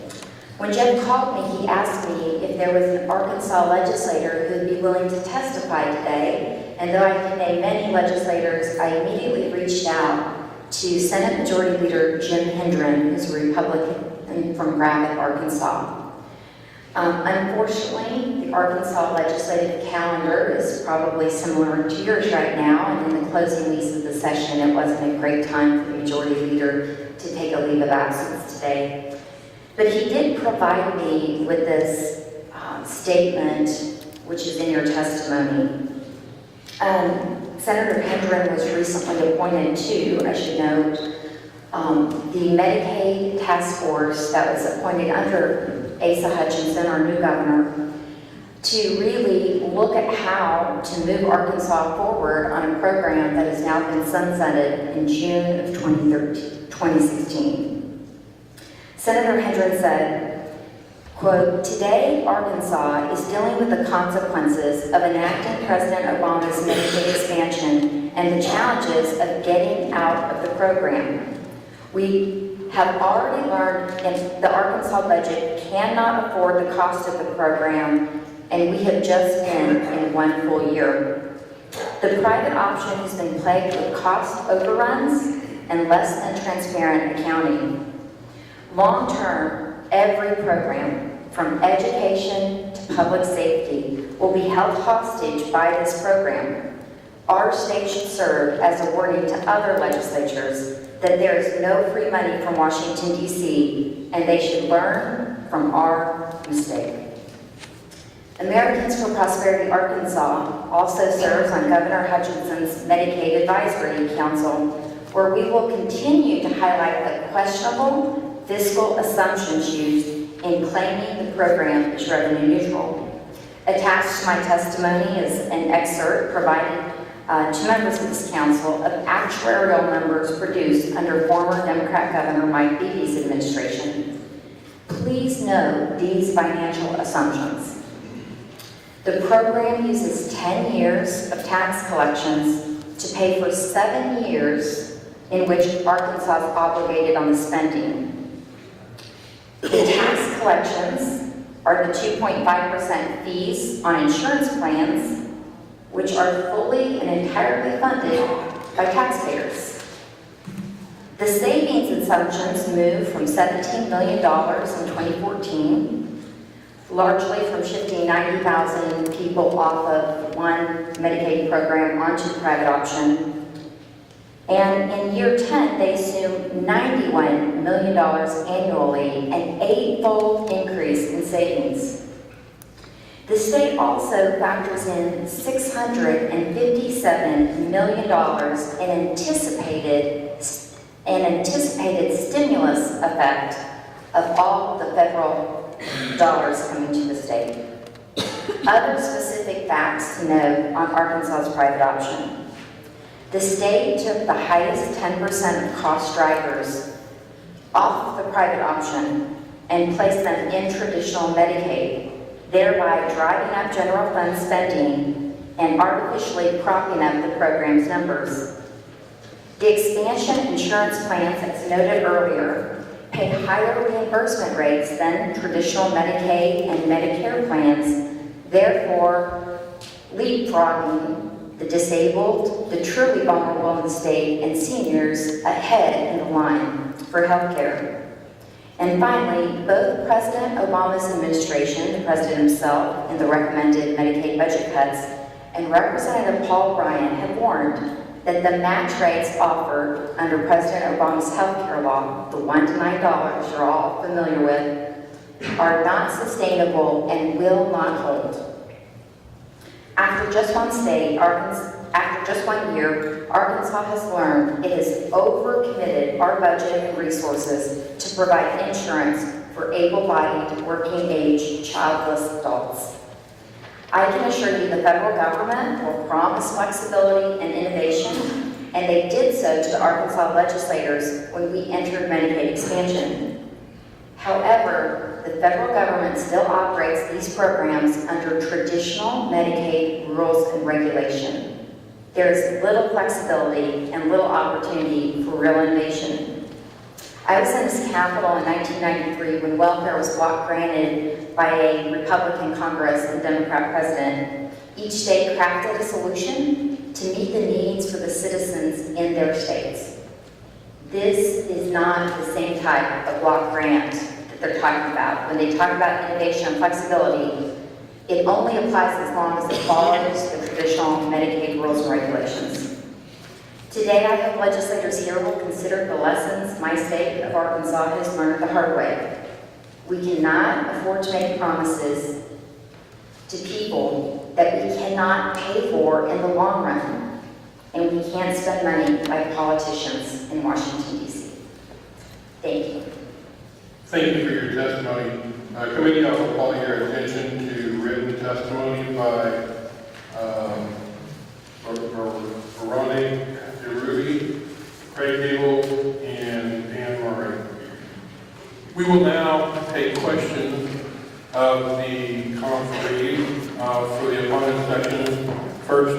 When Jeff called me, he asked me if there was an Arkansas legislator who would be willing to testify today and though I can name many legislators, I immediately reached out to Senate Majority Leader Jim Hendren, who's a Republican from Gravette, Arkansas. Unfortunately, the Arkansas legislative calendar is probably similar to yours right now, and in the closing weeks of the session, it wasn't a great time for the Majority Leader to take a leave of absence today. But he did provide me with this statement, which is in your testimony. Senator Hendren was recently appointed to, I should note, the Medicaid task force that was appointed under Asa Hutchinson, our new governor, to really look at how to move Arkansas forward on a program that has now been sunsetted in June of 2016. Senator Hendren said, quote, "Today, Arkansas is dealing with the consequences of enacting President Obama's Medicaid expansion and the challenges of getting out of the program. We have already learned that the Arkansas budget cannot afford the cost of the program, and we have just been in 1 full year. The private option has been plagued with cost overruns and less than transparent accounting. Long term, every program, from education to public safety, will be held hostage by this program. Our state should serve as a warning to other legislatures that there is no free money from Washington, D.C., and they should learn from our mistake." Americans for Prosperity Arkansas also serves on Governor Hutchinson's Medicaid Advisory Council, where we will continue to highlight the questionable fiscal assumptions used in claiming the program is revenue neutral. Attached to my testimony is an excerpt provided to members of this council of actuarial numbers produced under former Democrat Governor Mike Beebe's administration. Please note these financial assumptions. The program uses 10 years of tax collections to pay for 7 years in which Arkansas is obligated on the spending. The tax collections are the 2.5% fees on insurance plans, which are fully and entirely funded by taxpayers. The savings assumptions move from $17 million in 2014, largely from shifting 90,000 people off of one Medicaid program onto the private option. And in year 10, they assume $91 million annually, an 8-fold increase in savings. The state also factors in $657 million in anticipated stimulus effect of all the federal dollars coming to the state. Other specific facts to note on Arkansas's private option. The state took the highest 10% of cost drivers off the private option and placed them in traditional Medicaid, thereby driving up general fund spending and artificially propping up the program's numbers. The expansion insurance plans, as noted earlier, pay higher reimbursement rates than traditional Medicaid and Medicare plans, therefore leapfrogging the disabled, the truly vulnerable in the state, and seniors ahead in the line for health care. And finally, both President Obama's administration, the president himself, in the recommended Medicaid budget cuts, and Representative Paul Ryan have warned that the match rates offered under President Obama's health care law, the $1 to $9 you're all familiar with, are not sustainable and will not hold. After just 1 year, Arkansas has learned it has overcommitted our budget and resources to provide insurance for able-bodied, working-age, childless adults. I can assure you the federal government will promise flexibility and innovation, and they did so to the Arkansas legislators when we entered Medicaid expansion. However, the federal government still operates these programs under traditional Medicaid rules and regulation. There is little flexibility and little opportunity for real innovation. I was in this Capitol in 1993 when welfare was block granted by a Republican Congress and Democrat president Each state crafted a solution to meet the needs for the citizens in their states. This is not the same type of block grant that they're talking about. When they talk about innovation and flexibility, it only applies as long as it follows the traditional Medicaid rules and regulations. Today, I hope legislators here will consider the lessons my state of Arkansas has learned the hard way. We cannot afford to make promises to people that we cannot pay for in the long run, and we can't spend money like politicians in Washington, D.C. Thank you. Thank you for your testimony. Committee, I will call your attention to written testimony by Veronica DeRuby, Craig Gable, and Ann Murray. We will now take questions of the conferee for the opponent section. First,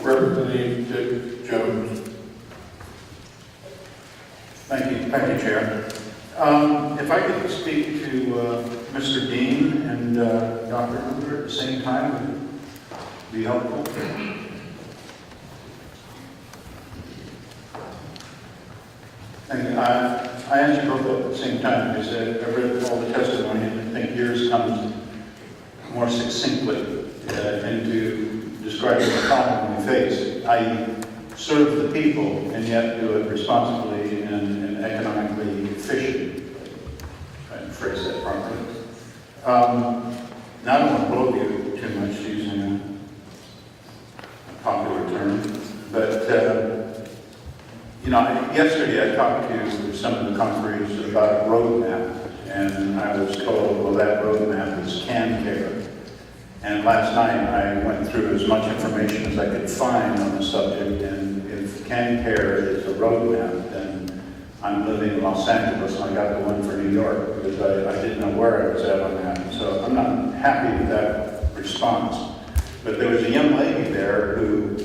Representative Jones. Thank you, Chair. If I could speak to Mr. Dean and Dr. Hunter at the same time, would be helpful. And I asked you both at the same time because I read all the testimony and I think yours comes more succinctly into describing the problem we face, i.e. serve the people and yet do it responsibly and economically efficient. Try to phrase that properly. Now I don't want to blow you too much using a popular term, but yesterday I talked to some of the conferees about a roadmap, and I was told, well, that roadmap is KanCare. And last night I went through as much information as I could find on the subject, and if KanCare is a roadmap, then I'm living in Los Angeles and I got the one for New York because I didn't know where I was at on that. So I'm not happy with that response. But there was a young lady there who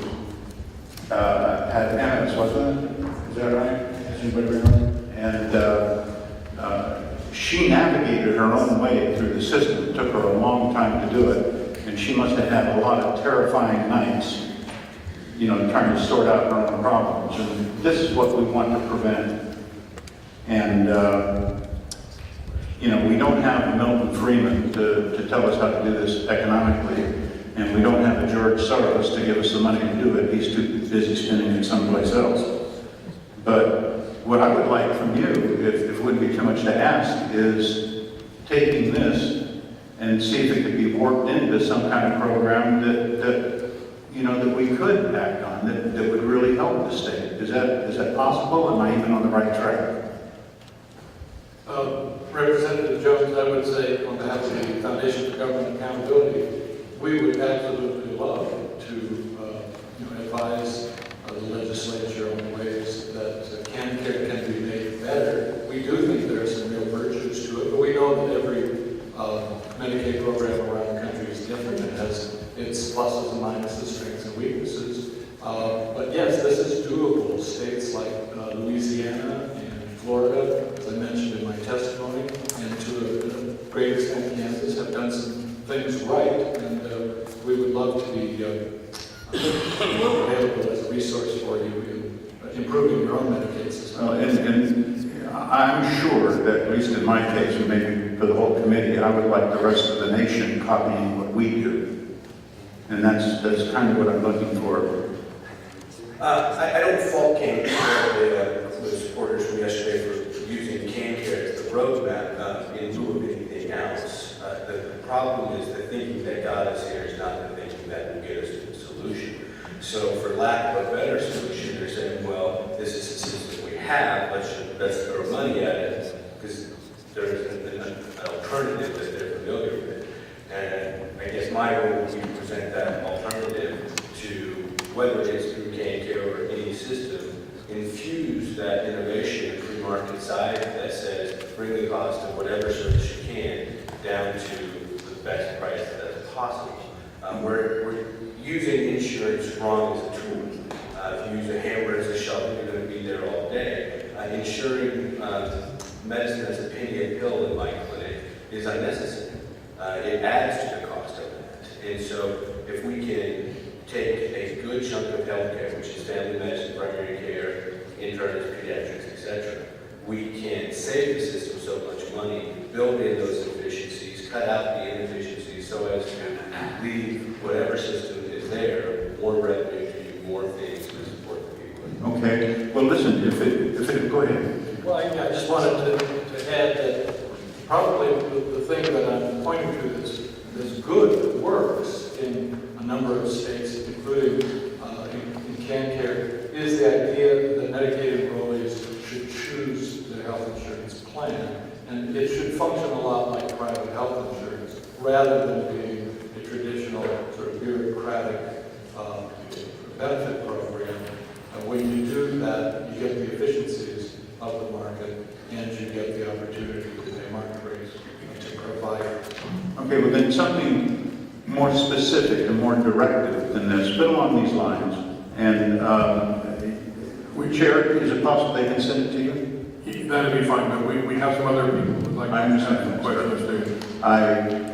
had MS, wasn't it? Is that right? Is anybody remember? And she navigated her own way through the system. It took her a long time to do it. And she must have had a lot of terrifying nights, trying to sort out her own problems. And this is what we want to prevent. And, we don't have Milton Friedman to tell us how to do this economically. And we don't have a George Soros to give us the money to do it. He's too busy spending it someplace else. But what I would like from you, if it wouldn't be too much to ask, is taking this and see if it could be worked into some kind of program that we could act on, that would really help the state. Is that possible? Am I even on the right track? Representative Jones, I would say on behalf of the Foundation for Government Accountability, we would absolutely love to advise the legislature on ways that KanCare can be made better. We do think there are some real virtues to it, but we know that every Medicaid program around the country is different. It has its pluses and minuses, strengths and weaknesses. But yes, this is doable. States like Louisiana and Florida, as I mentioned in my testimony, and to a great extent Kansas, have done some things right, and we would love to be available as a resource for you in improving your own Medicaid system. And I'm sure that, at least in my case, and maybe for the whole committee, I would like the rest of the nation copying what we do. And that's kind of what I'm looking for. I don't fault KanCare, the supporters from yesterday, for using KanCare as the roadmap in lieu of anything else. The problem is the thinking that got us here is not the thinking that will get us to the solution. So for lack of a better solution, they're saying, well, this is the system we have, let's throw money at it, because there isn't an alternative that they're familiar with. And I guess my role would be to present that alternative to, whether it's through KanCare or any system, infuse that innovation and free market side that says, bring the cost of whatever service you can down to the best price that's possible. We're using insurance wrong as a tool. If you use a hammer as a shovel, you're going to be there all day. Insuring medicine as a penny a pill in my clinic is unnecessary. It adds to the cost of that. And so if we leave whatever system is there, more revenue to you, more things to support the people. Okay, well, listen, if it, go ahead. Well, I just wanted to add that probably the thing that I'm pointing to that's good, that works in a number of states, including in KanCare, is the idea that Medicaid enrollees should choose their health insurance plan, and it should function a lot like private health insurance, rather than being a traditional sort of bureaucratic benefit program. And when you do that, you get the efficiencies of the market, and you get the opportunity to pay market rates to provide. Okay, well then something more specific and more directive than this, but along these lines. And Chair, is it possible they can send it to you? That'd be fine, but we have some other people who would like to I ask understand. some questions too. I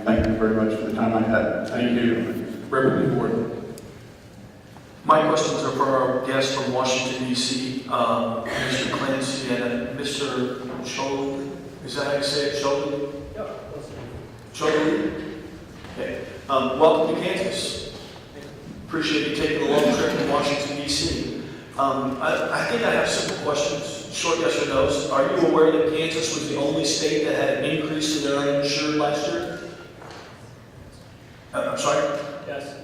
thank you very much for the time I had. Thank you. Representative Ward. My questions are for our guests from Washington, D.C., Mr. Clancy and Mr. Scholey. Is that how you say it, Scholey? Yeah. Scholey? Okay. Welcome to Kansas. Appreciate you taking a long trip to Washington, D.C. I think I have simple questions, short yes or no's. Are you aware that Kansas was the only state that had an increase in their uninsured last year? I'm sorry? Yes.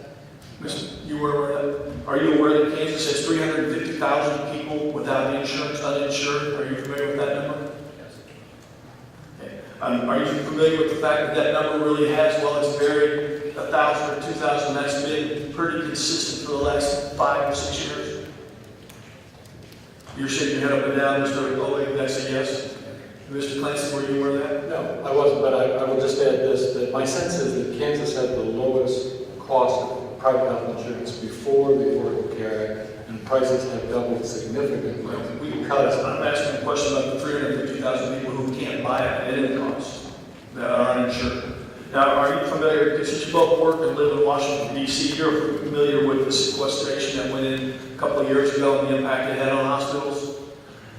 You were aware of that? Are you aware that Kansas has 350,000 people without insurance, uninsured? Are you familiar with that number? Yes. Okay. Are you familiar with the fact that that number really has, well, it's varied 1,000 or 2,000, that's been pretty consistent for the last 5 or 6 years? You're shaking your head up and down, Mr. Oleg, that's a yes. Mr. Clancy, were you aware of that? No, I wasn't, but I will just add this, that my sense is that Kansas had the lowest cost of private health insurance before the Affordable Care Act, and prices have doubled significantly. I'm asking a question about the 350,000 people who can't buy it at any cost, that are uninsured. Now, are you familiar, since you both work and live in Washington, D.C., you're familiar with the sequestration that went in a couple of years ago and the impact it had on hospitals?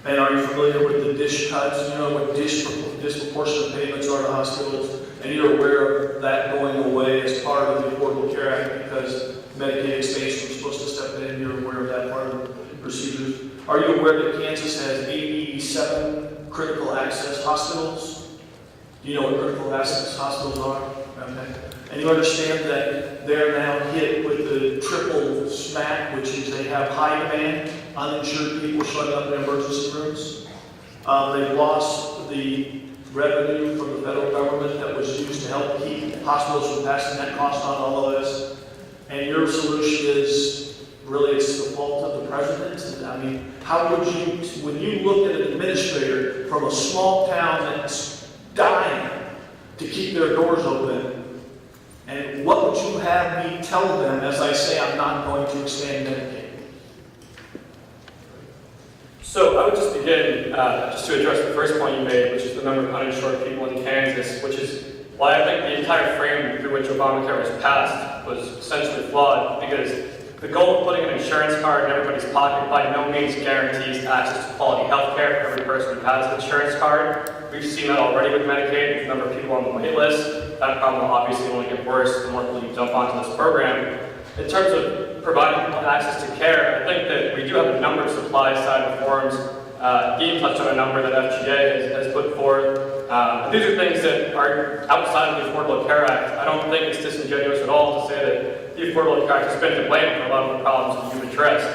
And are you familiar with the DISH cuts, you know, what disproportionate payments are to hospitals? And you're aware of that going away as part of the Affordable Care Act because Medicaid expansion was supposed to step in, you're aware of that part of the procedures? Are you aware that Kansas has 87 critical access hospitals? Do you know what critical access hospitals are? Okay. And you understand that they're now hit with the triple smack, which is they have high demand, uninsured people showing up in emergency rooms. They've lost the revenue from the federal government that was used to help keep hospitals from passing that cost on all of us. And your solution is really it's the fault of the president. I mean, how would you, when you look at an administrator from a small town that's dying to keep their doors open, and what would you have me tell them as I say I'm not going to expand Medicaid? So I would just begin just to address the first point you made, which is the number of uninsured people in Kansas, which is why I think the entire frame through which Obamacare was passed was essentially flawed, because the goal of putting an insurance card in everybody's pocket by no means guarantees access to quality health care for every person who has an insurance card. We've seen that already with Medicaid, with the number of people on the wait list. That problem will obviously only get worse the more people you jump onto this program. In terms of providing people access to care, I think that we do have a number of supply-side reforms. Dean touched on a number that FGA has put forth. These are things that are outside of the Affordable Care Act. I don't think it's disingenuous at all to say that the Affordable Care Act has been to blame for a lot of the problems that you've addressed.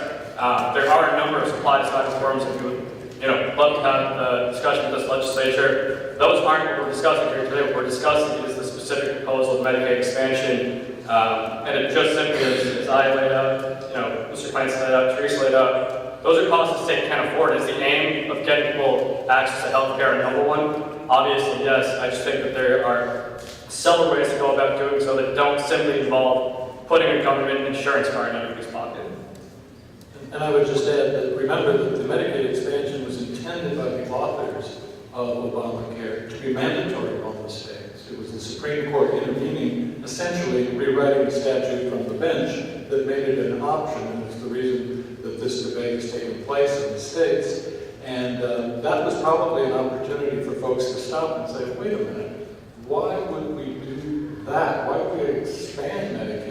There are a number of supply-side reforms that we would love to have a discussion with this legislature. Those aren't what we're discussing here today. What we're discussing is the specific proposal of Medicaid expansion. And it just simply, as I laid out, Mr. Clancy laid out, Teresa laid out, those are costs the state can't afford. Is the aim of getting people access to health care a noble one? Obviously, yes. I just think that there are several ways to go about doing so that don't simply involve putting a government insurance card in everybody's pocket. And I would just add that remember that the Medicaid expansion was intended by the authors of Obamacare to be mandatory in all the states. It was the Supreme Court intervening, essentially rewriting the statute from the bench that made it an option, and it's the reason that this debate is taking place in the states. And that was probably an opportunity for folks to stop and say, wait a minute, why would we do that? Why would we expand Medicaid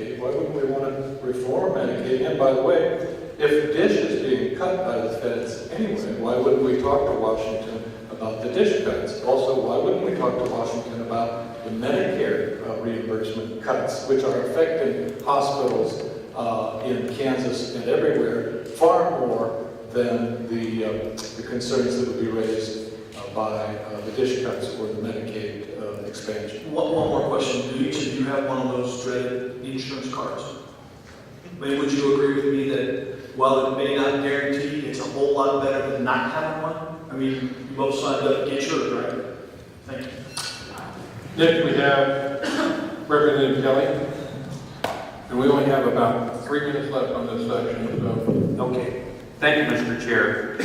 for Medicaid. And by the way, if DISH is being cut by the feds anyway, why wouldn't we talk to Washington about the DISH cuts? Also, why wouldn't we talk to Washington about the Medicare reimbursement cuts, which are affecting hospitals in Kansas and everywhere far more than the concerns that would be raised by the DISH cuts or the Medicaid expansion. One more question. Do each of you have one of those dreaded insurance cards? I mean, would you agree with me that while it may not guarantee, it's a whole lot better than not having one? I mean, you both signed up to get yours, right? Thank you. Next, we have Representative Kelly. And we only have about 3 minutes left on this section, so. Okay. Thank you, Mr. Chair.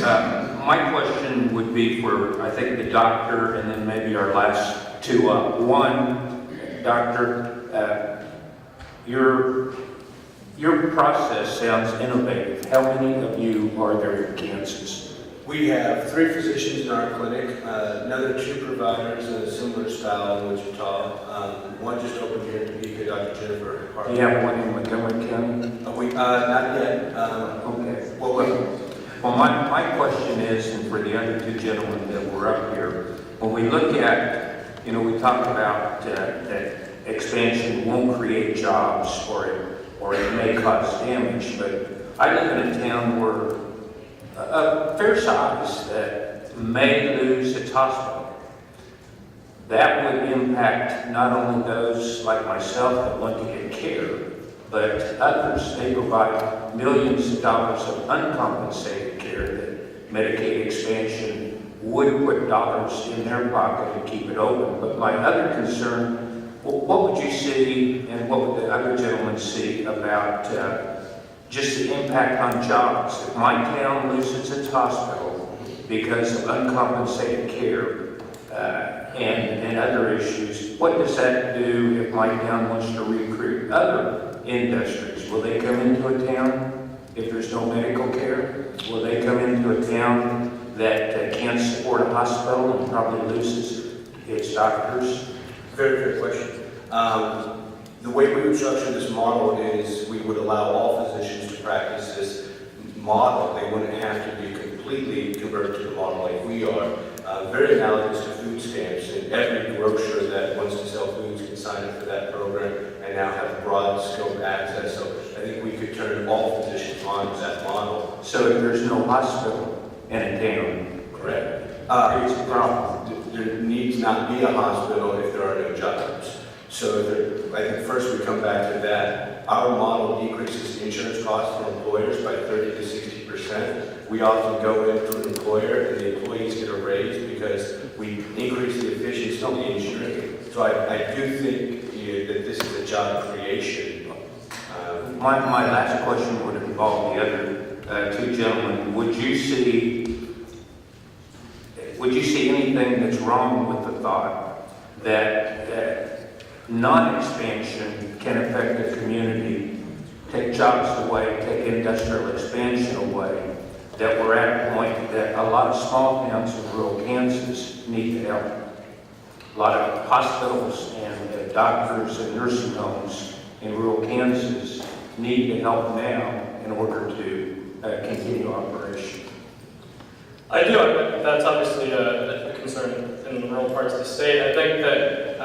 My question would be for, I think, the doctor and then maybe our last two up. One, doctor, your process sounds innovative. How many of you are there in Kansas? We have 3 physicians in our clinic, another 2 providers in a similar style in Wichita. One just opened here in Topeka, Dr. Jennifer Do you have one in Montgomery County? Not yet. Okay. Well, my question is, and for the other 2 gentlemen that were up here, when we look at, we talked about that expansion won't create jobs or it may cause damage, but I live in a town where a fair size that may lose its hospital. That would impact not only those like myself that want to get care, but others. They provide millions of dollars of uncompensated care that Medicaid expansion would put dollars in their pocket and keep it open. But my other concern, what would you see and what would the other gentlemen see about just the impact on jobs? If my town loses its hospital because of uncompensated care and other issues, what does that do if my town wants to recruit other industries? Will they come into a town if there's no medical care? Will they come into a town that can't support a hospital and probably loses its doctors? very fair question. The way we would structure this model is we would allow all physicians to practice this model. They wouldn't have to be completely converted to the model like we are. Very analogous to food stamps, and every grocer that wants to sell foods can sign up for that program and now have broad scope access. So I think we could turn all physicians on to that model. So if there's no hospital in a town, Correct. it's a problem. There needs not be a hospital if there are no jobs. So I think first we come back to that. Our model decreases insurance costs for employers by 30 to 60%. We often go into an employer and the employees get a raise because we increase the efficiency of the insurance. So I do think that this is a job creation. My last question would involve the other 2 gentlemen. Would you see anything that's wrong with the thought that non-expansion can affect the community, take jobs away, take industrial expansion away, that we're at a point that a lot of small towns in rural Kansas need help? A lot of hospitals and doctors and nursing homes in rural Kansas need the help now in order to continue operation. I do. I think that's obviously a concern in the rural parts of the state. I think that,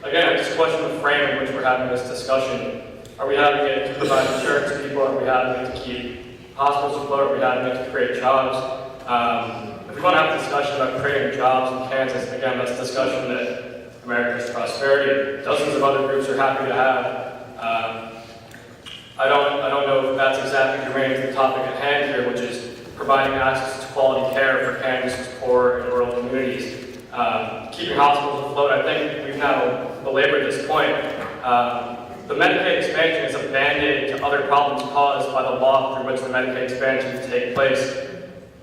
again, I just question the frame in which we're having this discussion. Are we having it to provide insurance to people? Are we having it to keep hospitals afloat? Are we having it to create jobs? If we want to have a discussion about creating jobs in Kansas, again, that's a discussion that America's Prosperity, dozens of other groups are happy to have. I don't know if that's exactly germane to the topic at hand here, which is providing access to quality care for Kansas's poor and rural communities. Keeping hospitals afloat, I think we've now belabored this point. The Medicaid expansion is a band-aid to other problems caused by the law through which the Medicaid expansion take place.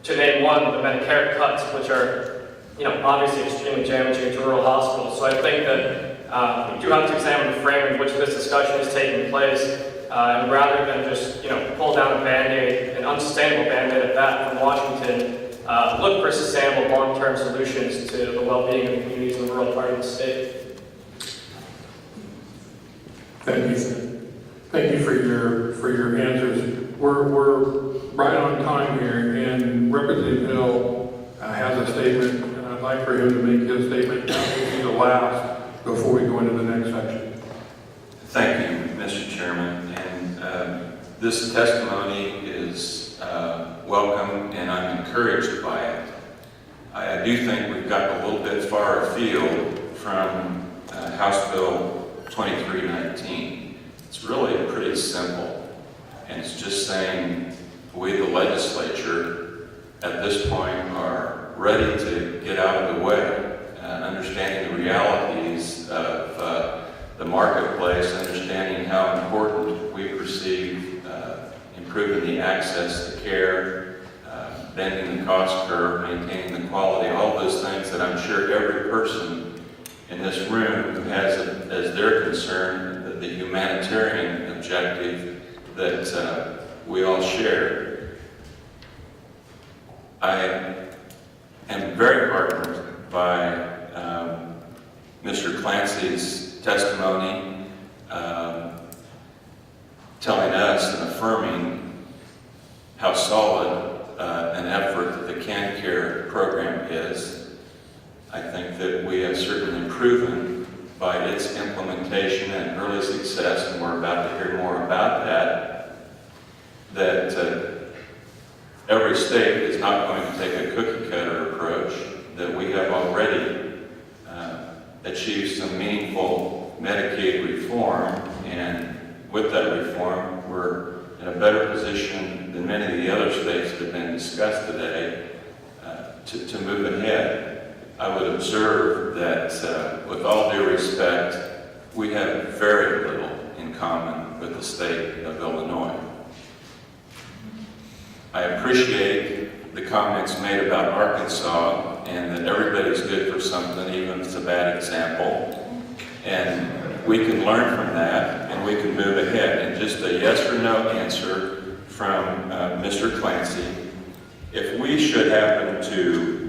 To name one, the Medicare cuts, which are, obviously extremely damaging to rural hospitals. So I think that we do have to examine the frame in which this discussion is taking place, and rather than just, pull down a band-aid, an unsustainable band-aid at that from Washington, look for sustainable long-term solutions to the well-being of communities in the rural part of the state. Thank you. Thank you for your answers. We're right on time here, and Representative Hill has a statement, and I'd like for him to make his statement. That will be the last before we go into the next section. Thank you, Mr. Chairman. And this testimony is welcome, and I'm encouraged by it. I do think we've gotten a little bit far afield from House Bill 2319. It's really pretty simple, and it's just saying we, the legislature, at this point are ready to get out of the way, understanding the realities of the marketplace, understanding how important we perceive improving the access to care, bending the cost curve, maintaining the quality, all those things that I'm sure every person in this room has as their concern, the humanitarian objective that we all share. I am very heartened by Mr. Clancy's testimony, telling us and affirming how solid an effort that the KanCare program is. I think that we have certainly proven by its implementation and early success, and we're about to hear more about that, that every state is not going to take a cookie cutter approach, that we have already achieved some meaningful Medicaid reform, and with that reform, we're in a better position than many of the other states that have been discussed today to move ahead. I would observe that, with all due respect, we have very little in common with the state of Illinois. I appreciate the comments made about Arkansas and that everybody's good for something, even if it's a bad example. And we can learn from that, and we can move ahead. And just a yes or no answer from Mr. Clancy. If we should happen to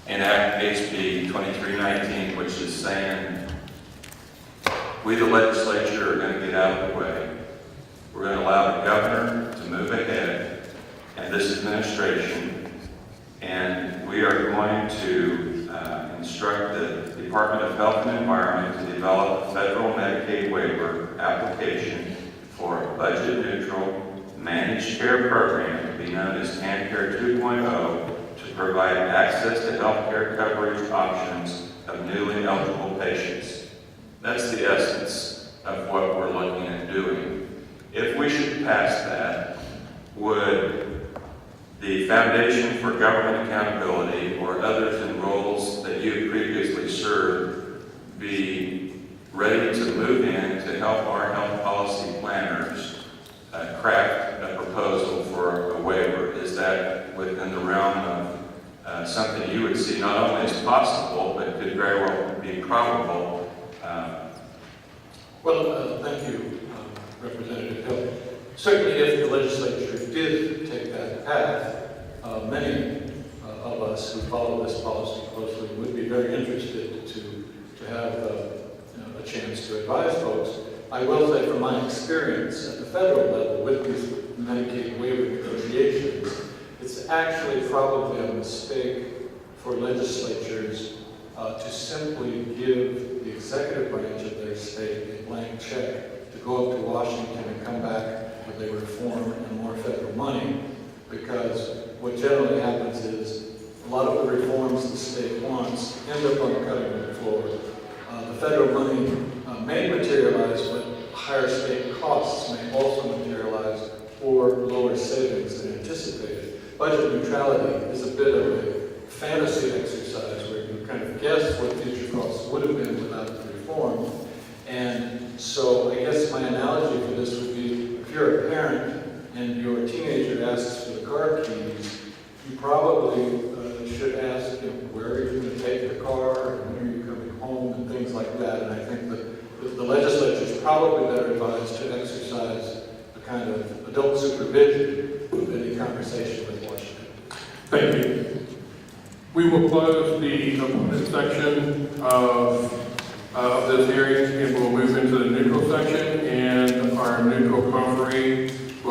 enact HB 2319, which is saying we, the legislature, are going to get out of the way. We're going to allow the governor to move ahead and this administration, and we are going to instruct the Department of Health and Environment to develop a federal Medicaid waiver application for a budget-neutral managed care program to be known as KanCare 2.0 to provide access to health care coverage options of newly eligible patients. That's the essence of what we're looking at doing. If we should pass that, would the Foundation for Government Accountability or others in roles that you previously served be ready to move in to help our health policy planners craft a proposal for a waiver? Is that within the realm of something you would see not only as possible, but could very well be probable? Thank you, Representative Hill. Certainly, if the legislature did take that path, many of us who follow this policy closely would be very interested to have a chance to advise folks. I will say from my experience at the federal level with these Medicaid waiver negotiations, it's actually probably a mistake for legislatures to simply give the executive branch of their state a blank check to go up to Washington and come back with a reform and more federal money, because what generally happens is a lot of the reforms the state wants end up on the cutting room floor. The federal money may materialize, but higher state costs may also materialize or lower savings than anticipated. Budget neutrality is a bit of a fantasy exercise where you kind of guess what future costs would have been without the reform. And so I guess my analogy for this would be, if you're a parent and your teenager asks for the car keys, you probably should ask him, where are you going to take the car, and when are you coming home, and things like that. And I think that the legislature is probably better advised to exercise a kind of adult supervision of any conversation with Washington. Thank you. We will close the opponent section of this hearing, and we'll move into the neutral section. And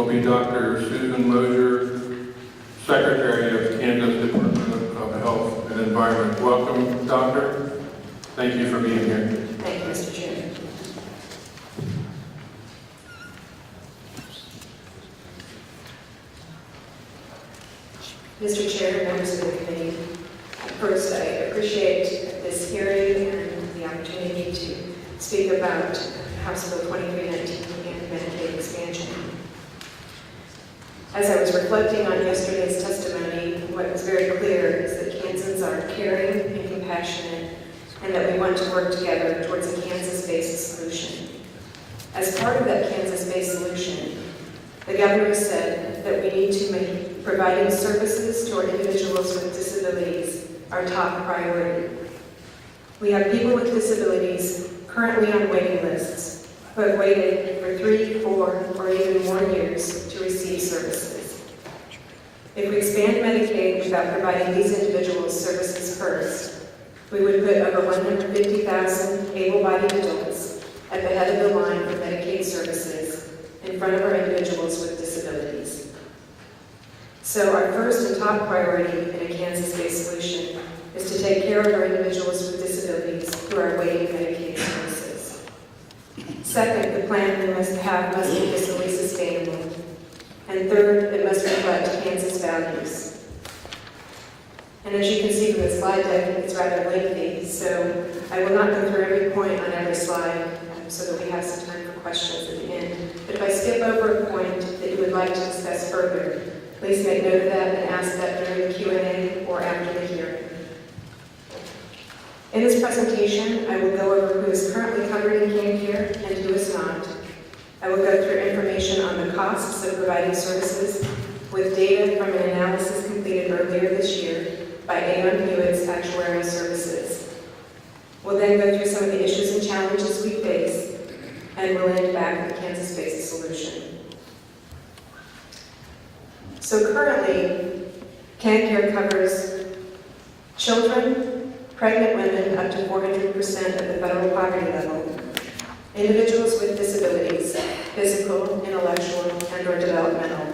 will be Dr. Susan Mosier, Secretary of Kansas Department of Health and Environment. Welcome, Doctor. Thank you for being here. Thank you, Mr. Chairman. Mr. Chair, members of the committee, first, I appreciate this hearing and the opportunity to speak about House Bill 2319 and Medicaid expansion. As I was reflecting on yesterday's testimony, what was very clear is that Kansans are caring and compassionate, and that we want to work together towards a Kansas-based solution. As part of that Kansas-based solution, the governor said that we need to make providing services to our individuals with disabilities our top priority. We have people with disabilities currently on waiting lists who have waited for 3, 4, or even more years to receive services. If we expand Medicaid without providing these individuals services first, we would put over 150,000 able-bodied adults at the head of the line for Medicaid services in front of our individuals with disabilities. So our first and top priority in a Kansas-based solution is to take care of our individuals with disabilities who are awaiting Medicaid services. Second, the plan we must be fiscally sustainable. And third, it must reflect Kansas values. And as you can see from the slide deck, it's rather lengthy, so I will not go through every point on every slide so that we have some time for questions at the end. But if I skip over a point that you would like to discuss further, please make note of that and ask that during the Q&A or after the hearing. In this presentation, I will go over who is currently covered in KanCare and who is not. I will go through information on the costs of providing services with data from an analysis completed earlier this year by Aon Hewitt's Actuarial Services. We'll then go through some of the issues and challenges we face, and we'll end back with a Kansas-based solution. So currently, KanCare covers children, pregnant women up to 400% of the federal poverty level, individuals with disabilities, physical, intellectual, and or developmental,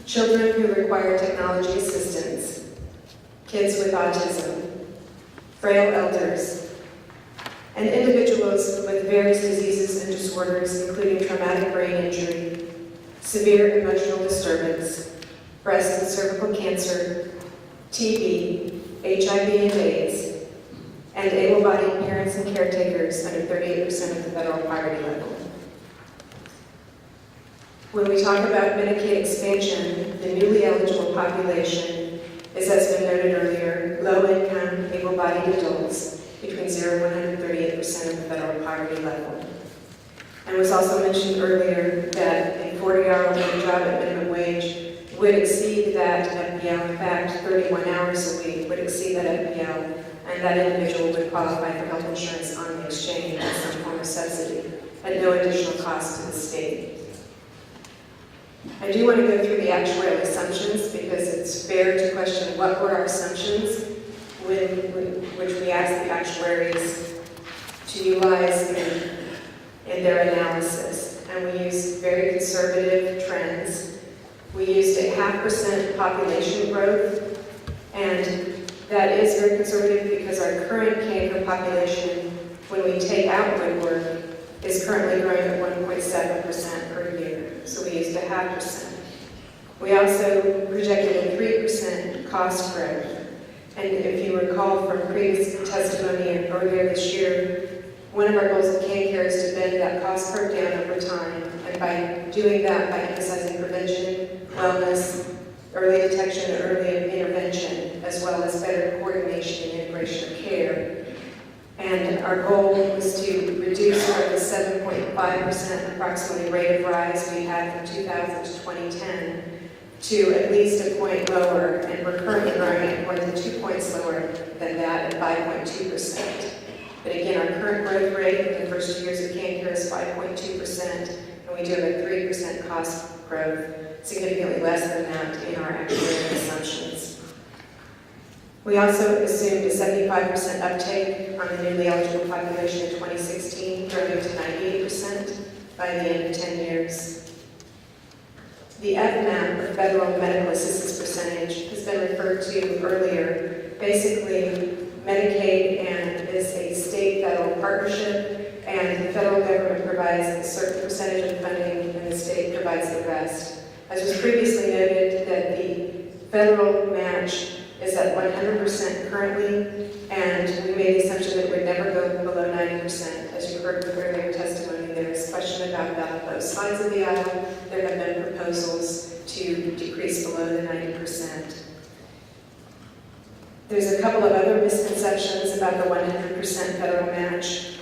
children who require technology assistance, kids with autism, frail elders, and individuals with various diseases and disorders, including traumatic brain injury, severe emotional disturbance, breast and cervical cancer, TB, HIV and AIDS, and able-bodied parents and caretakers under 38% of the federal poverty level. When we talk about Medicaid expansion, the newly eligible population is, as been noted earlier, low-income, able-bodied adults between 0 and 138% of the federal poverty level. And was also mentioned earlier that a 40-hour-a-week job at minimum wage would exceed that FPL. In fact, 31 hours a week would exceed that FPL, and that individual would qualify for health insurance on the exchange as some form of subsidy at no additional cost to the state. I do want to go through the actuarial assumptions because it's fair to question what were our assumptions which we asked the actuaries to utilize in their analysis. And we used very conservative trends. We used a 0.5% population growth, and that is very conservative because our current KanCare population, when we take out woodwork, is currently growing at 1.7% per year. So we used a 0.5%. We also projected a 3% cost growth. And if you recall from previous testimony earlier this year, one of our goals of KanCare is to bend that cost curve down over time. And by doing that, by emphasizing prevention, wellness, early detection and early intervention, as well as better coordination and integration of care. And our goal was to reduce from the 7.5% approximately rate of rise we had from 2000 to 2010 to at least a point lower, and we're currently growing at more than 2 points lower than that at 5.2%. But again, our current growth rate in the first 2 years of KanCare is 5.2%, and we do have a 3% cost growth, significantly less than that in our actuarial assumptions. We also assumed a 75% uptake on the newly eligible population in 2016, growing to 98% by the end of 10 years. The FMAP, or Federal Medical Assistance Percentage, has been referred to earlier. Basically, Medicaid is a state-federal partnership, and the federal government provides a certain percentage of funding, and the state provides the rest. As was previously noted, that the federal match is at 100% currently, and we made the assumption that it would never go below 90%. As you heard from earlier testimony, there is question about that on both sides of the aisle. There have been proposals to decrease below the 90%. There's a couple of other misconceptions about the 100% federal match.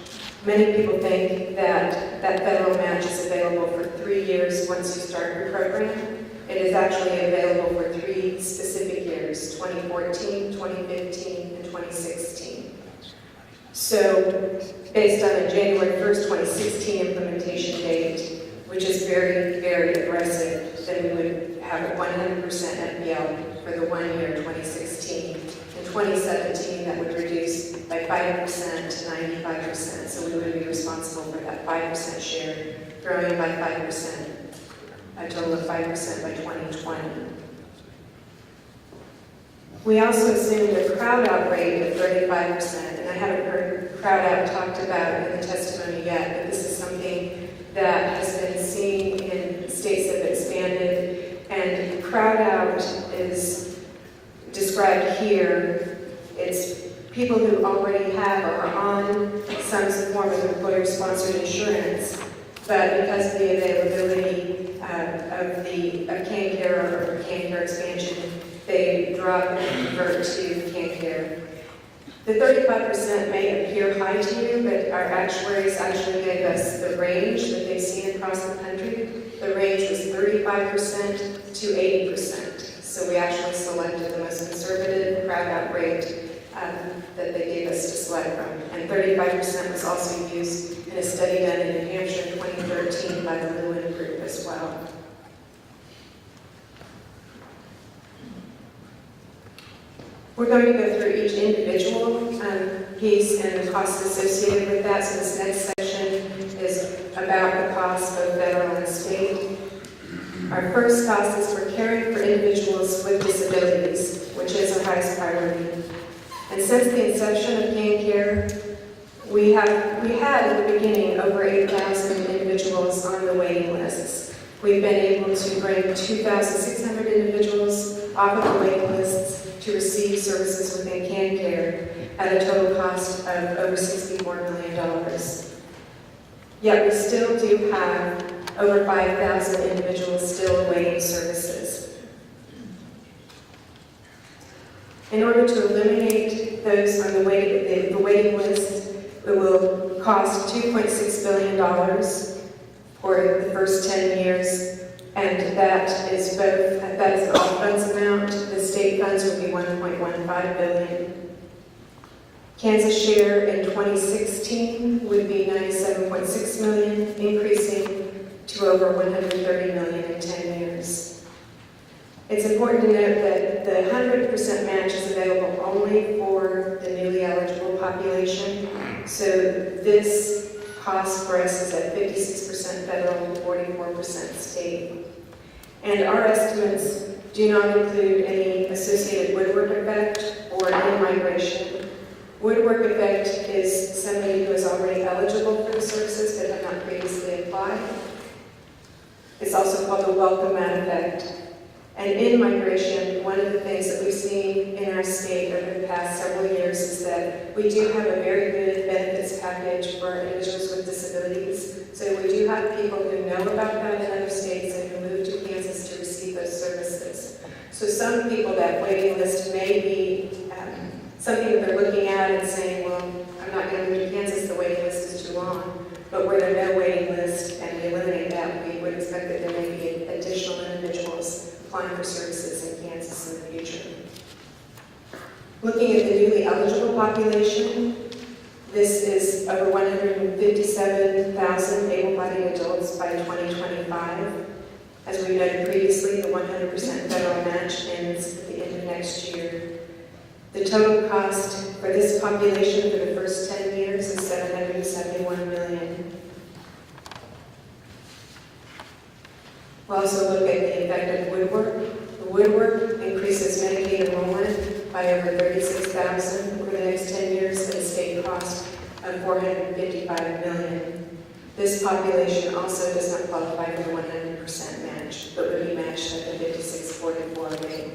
Many people think that that federal match is available for 3 years once you start your program. It is actually available for 3 specific years, 2014, 2015, and 2016. So, based on a January 1st, 2016 implementation date, which is very, very aggressive, then we would have a 100% FPL for the 1 year, 2016. In 2017, that would reduce by 5% to 95%, so we would be responsible for that 5% share, growing by 5%, a total of 5% by 2020. We also assumed a crowd-out rate of 35%, and I haven't heard crowd-out talked about in the testimony yet, but this is something that has been seen in states that have expanded, and crowd-out is described here. It's people who already have or are on some form of employer-sponsored insurance, but because of the availability of KanCare or KanCare expansion, they drop and convert to KanCare. The 35% may appear high to you, but our actuaries actually gave us the range that they've seen across the country. The range was 35% to 80%. So we actually selected the most conservative crowd-out rate that they gave us to select from. And 35% was also used in a study done in New Hampshire in 2013 by the Lewin Group as well. We're going to go through each individual piece and the costs associated with that. So this next section is about the costs, both federal and state. Our first cost is for caring for individuals with disabilities, which is our highest priority. And since the inception of KanCare, we had at the beginning over 8,000 individuals on the waiting lists. We've been able to bring 2,600 individuals off of the waiting lists to receive services within KanCare at a total cost of over $64 million. Yet we still do have over 5,000 individuals still awaiting services. In order to eliminate those on the waiting list, it will cost $2.6 billion for the first 10 years, and that is an all funds amount. The state funds would be $1.15 billion. Kansas share in 2016 would be $97.6 million, increasing to over $130 million in 10 years. It's important to note that the 100% match is available only for the newly eligible population. So this cost for us is at 56% federal and 44% state. And our estimates do not include any associated woodwork effect or in-migration. Woodwork effect is somebody who is already eligible for the services but have not previously applied. It's also called the welcome mat effect. And in migration, one of the things that we've seen in our state over the past several years is that we do have a very good benefits package for individuals with disabilities. So we do have people who know about that in other states and who move to Kansas to receive those services. So some people, that waiting list may be something that they're looking at and saying, well, I'm not going to move to Kansas, the waiting list is too long. But where there's no waiting list and we eliminate that, we would expect that there may be additional individuals applying for services in Kansas in the future. Looking at the newly eligible population, this is over 157,000 able-bodied adults by 2025. As we noted previously, the 100% federal match ends at the end of next year. The total cost for this population for the first 10 years is $771 million. We'll also look at the effect of woodwork. The woodwork increases Medicaid enrollment by over 36,000 over the next 10 years at a state cost of $455 million. This population also does not qualify for the 100% match, but would be matched at the 56.44 rate.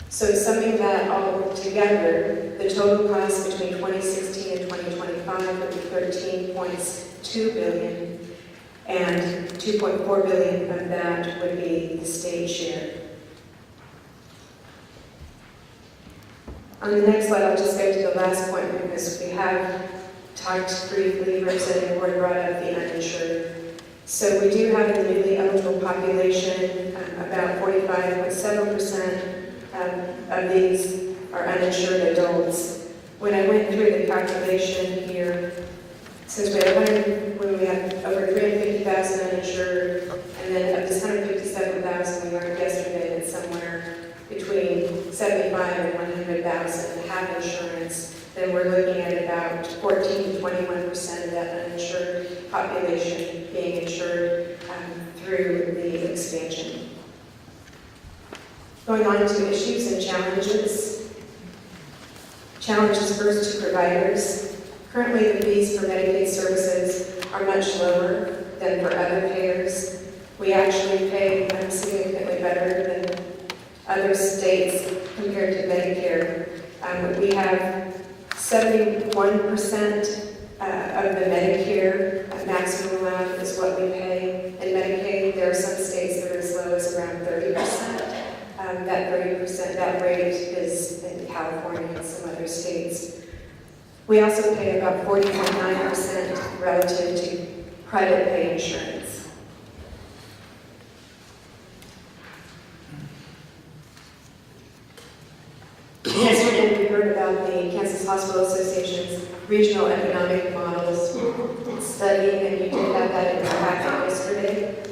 So summing that all together, the total cost between 2016 and 2025 would be $13.2 billion, and $2.4 billion of that would be the state share. On the next slide, I'll just go to the last point because we have talked briefly, Representative Ward brought up the uninsured. So we do have in the newly eligible population about 45.7% of these are uninsured adults. When I went through the calculation here, since we have over 350,000 uninsured, and then of this 157,000 we learned yesterday that somewhere between 75 and 100,000 have insurance, then we're looking at about 14 to 21% of that uninsured population being insured through the expansion. Going on to issues and challenges. Challenges first to providers. Currently, the fees for Medicaid services are much lower than for other payers. We actually pay significantly better than other states compared to Medicare. We have 71% of the Medicare maximum amount is what we pay in Medicaid. There are some states that are as low as around 30%. That 30%, that rate is in California and some other states. We also pay about 40.9% relative to private pay insurance. Yesterday we heard about the Kansas Hospital Association's regional economic models study, and you did have that in your packet yesterday.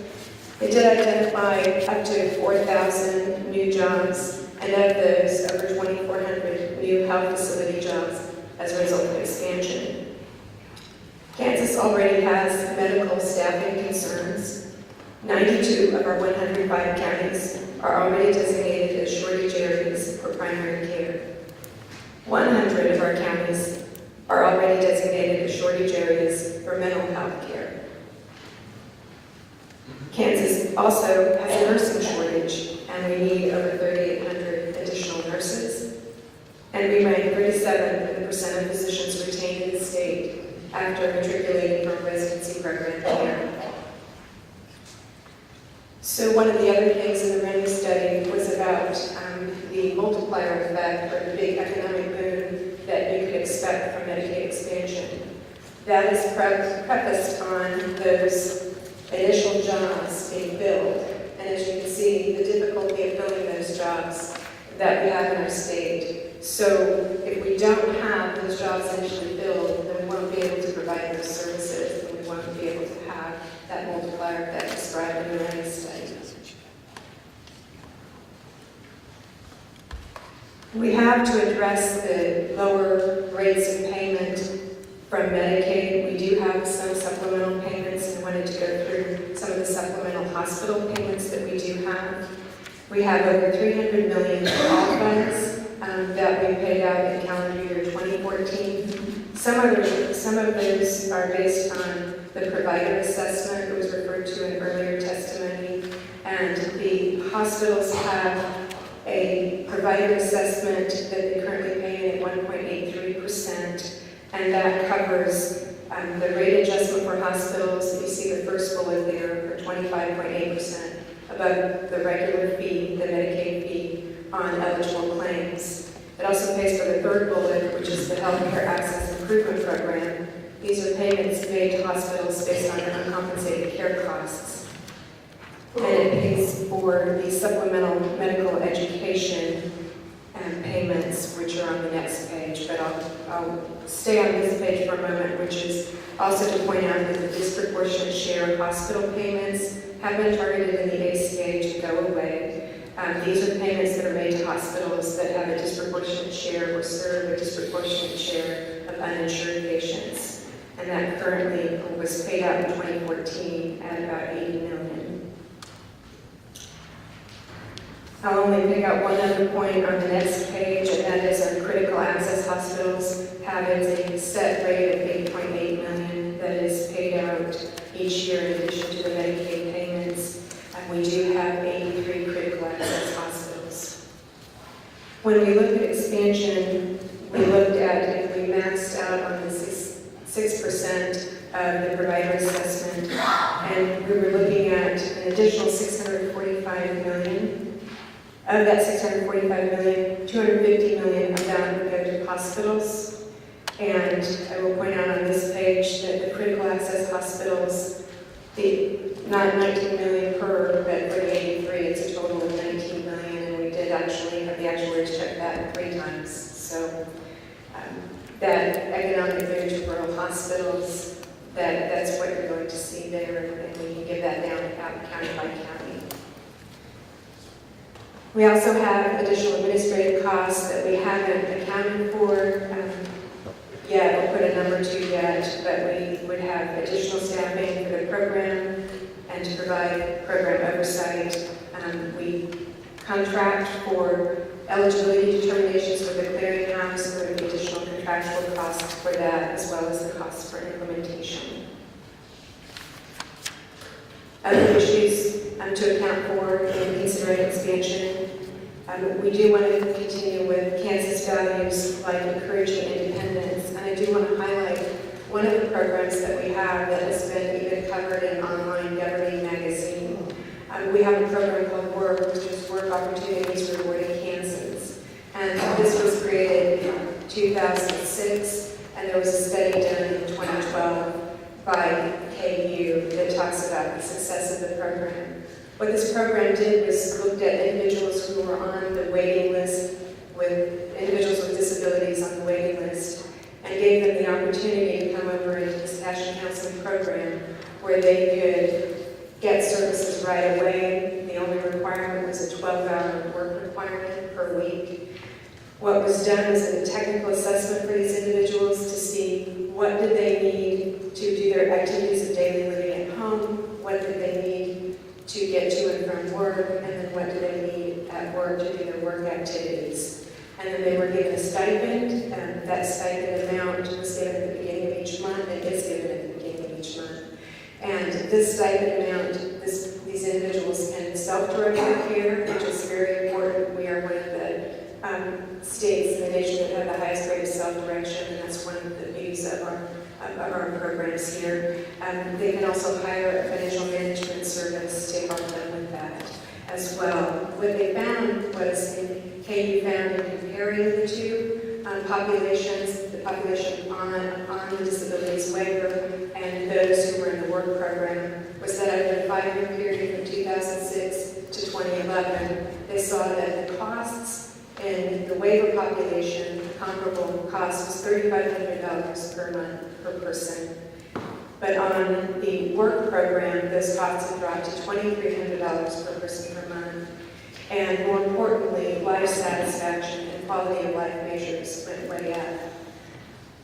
It did identify up to 4,000 new jobs, and of those, over 2,400 new health facility jobs as a result of expansion. Kansas already has medical staffing concerns. 92 of our 105 counties are already designated as shortage areas for primary care. 100 of our counties are already designated as shortage areas for mental health care. Kansas also has a nursing shortage, and we need over 3,800 additional nurses. And we rank 37th in the percent of physicians retained in the state after matriculating from a residency program here. So one of the other things in the RENU study was about the multiplier effect, or the big economic boom that you could expect from Medicaid expansion. That is prefaced on those initial jobs being filled. And as you can see, the difficulty of filling those jobs that we have in our state. So if we don't have those jobs initially filled, then we won't be able to provide those services, and we won't be able to have that multiplier effect described in the RENU study. We have to address the lower rates of payment from Medicaid. We do have some supplemental payments, and wanted to go through some of the supplemental hospital payments that we do have. We have over $300 million in all funds that we paid out in calendar year 2014. Some of those are based on the provider assessment that was referred to in earlier testimony, and the hospitals have a provider assessment that they currently pay at 1.83%, and that covers the rate adjustment for hospitals. You see the first bullet there for 25.8% above the regular fee, the Medicaid fee on eligible claims. It also pays for the third bullet, which is the Healthcare Access Improvement Program. These are payments made to hospitals based on their uncompensated care costs. And it pays for the supplemental medical education payments, which are on the next page, but I'll stay on this page for a moment, which is also to point out that the disproportionate share of hospital payments have been targeted in the ACA to go away. These are payments that are made to hospitals that have a disproportionate share or serve a disproportionate share of uninsured patients. and that currently was paid out in 2014 at about $80 million. I'll only pick out one other point on the next page, and that is our critical access hospitals have a set rate of $8.8 million that is paid out each year in addition to the Medicaid payments. And we do have 83 critical access hospitals. When we look at expansion, we looked at if we maxed out on the 6% of the provider assessment, and we were looking at an additional $645 million. Of that $645 million, $250 million of that would go to hospitals. And I will point out on this page that the critical access hospitals, not $19 million per, but for the 83, it's a total of $19 million, and we did actually have the actuaries check that 3 times. So that economic advantage to rural hospitals, that's what you're going to see there, and we can give that down county by county. We also have additional administrative costs that we haven't accounted for yet, we'll put a number to yet, but we would have additional staffing for the program and to provide program oversight. We contract for eligibility determinations for the clearinghouse, there would be additional contractual costs for that, as well as the costs for implementation. Other issues to account for in considering expansion. We do want to continue with Kansas values like encouraging independence, and I do want to highlight one of the programs that we have that has been even covered in online governing magazine. We have a program called WORK, which is Work Opportunities Rewarding Kansans, and this was created in 2006, and there was a study done in 2012 by KU that talks about the success of the program. What this program did was looked at individuals who were on the waiting list, with individuals with disabilities on the waiting list, and gave them the opportunity to come over into this passion counseling program where they could get services right away. The only requirement was a 12-hour work requirement per week. What was done was a technical assessment for these individuals to see what did they need to do their activities of daily living at home, what did they need to get to and from work, and then what do they need at work to do their work activities. And then they were given a stipend, and that stipend amount was given at the beginning of each month, and is given at the beginning of each month. And this stipend amount, these individuals can self-direct their care, which is very important. We are one of the states in the nation that have the highest rate of self-direction, and that's one of the beauties of our programs here. They can also hire a financial management service to help them with that as well. What they found was, KU found in comparing the two populations, the population on the disabilities waiver and those who were in the work program, was that over a 5-year period from 2006 to 2011, they saw that the costs in the waiver population, the comparable cost, was $3,500 per month per person. But on the work program, those costs have dropped to $2,300 per person per month. And more importantly, life satisfaction and quality of life measures went way up.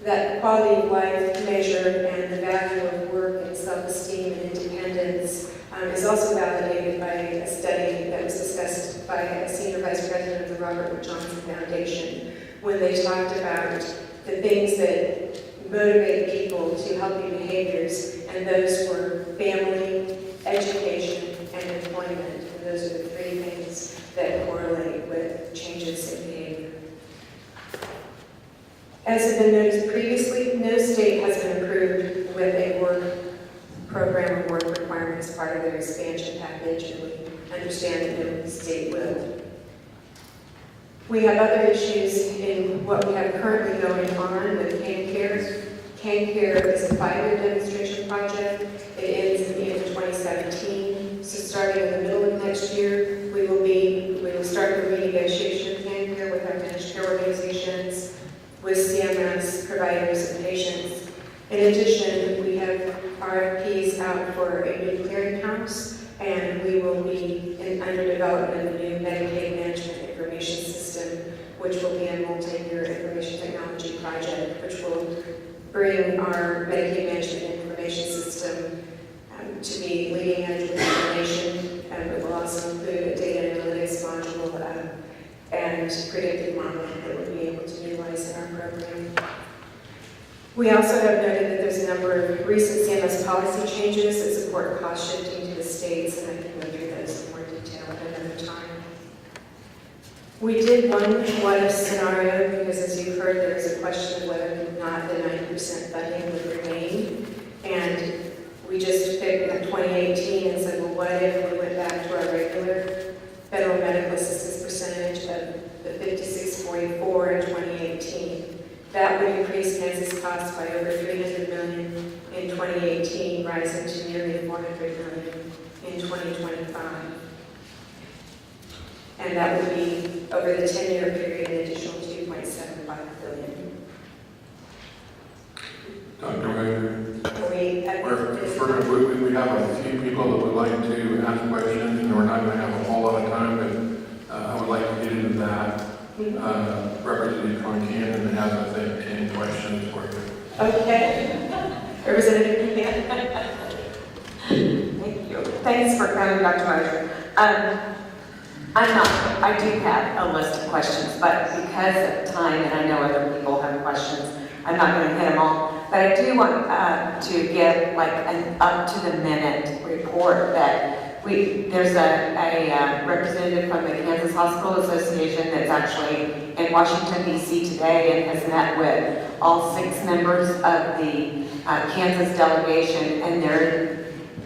That quality of life measure and the value of work and self-esteem and independence is also validated by a study that was discussed by a senior vice president of the Robert Wood Johnson Foundation, when they talked about the things that motivate people to healthy behaviors, and those were family, education, and employment. And those are the 3 things that correlate with changes in behavior. As has been noticed previously, no state has been approved with a work program or work requirement as part of their expansion package, and we understand that no state will. We have other issues in what we have currently going on with KanCare. KanCare is a 5-year demonstration project. It ends at the end of 2017. So starting in the middle of next year, we will start the renegotiation of KanCare with our managed care organizations, with CMS, providers, and patients. In addition, we have RFPs out for a new clearinghouse, and we will be under development of a new Medicaid management information system, which will be a multi-year information technology project, which will bring our Medicaid be leading edge with information. It will also include a data analytics module and predictive modeling that we'll be able to utilize in our program. We also have noted that there's a number of recent CMS policy changes that support cost shifting to the states, and I can go through those in more detail at another time. We did one what-if scenario because, as you heard, there is a question of whether or not the 90% funding would remain. And we just picked 2018 and said, well, what if we went back to our regular federal medical assistance percentage of the 56.44 in 2018? That would increase Kansas costs by over $300 million in 2018, rising to nearly $400 million in 2025. And that would be, over the 10-year period, an additional $2.75 billion. Dr. Waiver, We have a few people that would like to ask questions, and we're not going to have a whole lot of time, but I would like to get into that. Representative KanCare has, I think, 10 questions for you. Okay. Representative KanCare. Thank you. Thanks for coming, Dr. Moser. I do have a list of questions, but because of time, and I know other people have questions, I'm not going to hit them all. But I do want to give like an up-to-the-minute report that there's a representative from the Kansas Hospital Association that's actually in Washington, D.C. today and has met with all 6 members of the Kansas delegation, and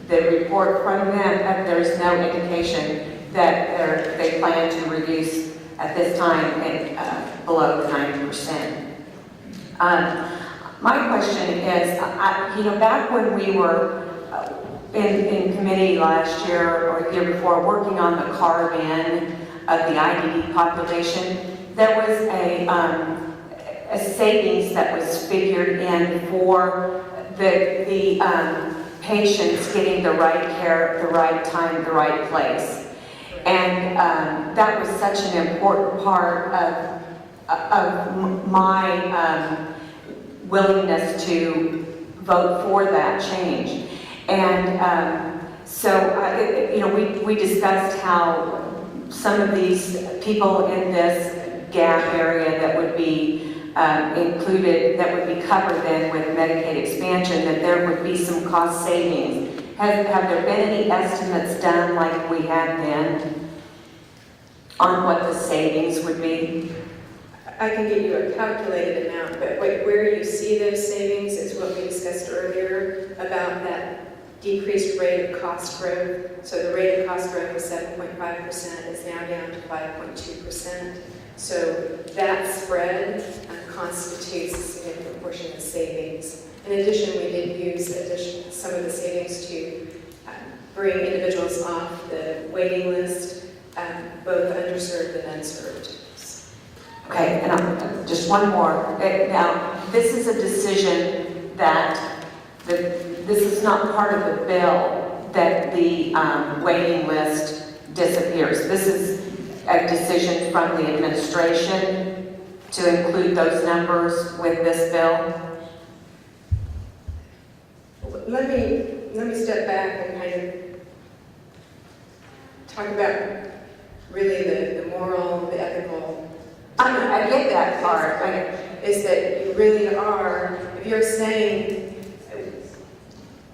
the report from them, there's no indication that they plan to reduce at this time below 90%. My question is, back when we were in committee last year or the year before working on the carve-in of the IDD population, there was a savings that was figured in for the patients getting the right care at the right time, the right place. And that was such an important part of my willingness to vote for that change. And we discussed how some of these people in this gap area that would be included, that would be covered then with Medicaid expansion, that there would be some cost savings. Have there been any estimates done like we had then on what the savings would be? I can give you a calculated amount, but where you see those savings is what we discussed earlier about that decreased rate of cost growth. So the rate of cost growth was 7.5%, is now down to 5.2%. So that spread constitutes a significant portion of the savings. In addition, we did use some of the savings to bring individuals off the waiting list, both underserved and unserved. Okay, and just one more. Now, this is a decision that this is not part of the bill that the waiting list disappears. This is a decision from the administration to include those numbers with this bill. Let me step back and kind of talk about really the moral, the ethical. I get that part. Is that you really are, if you're saying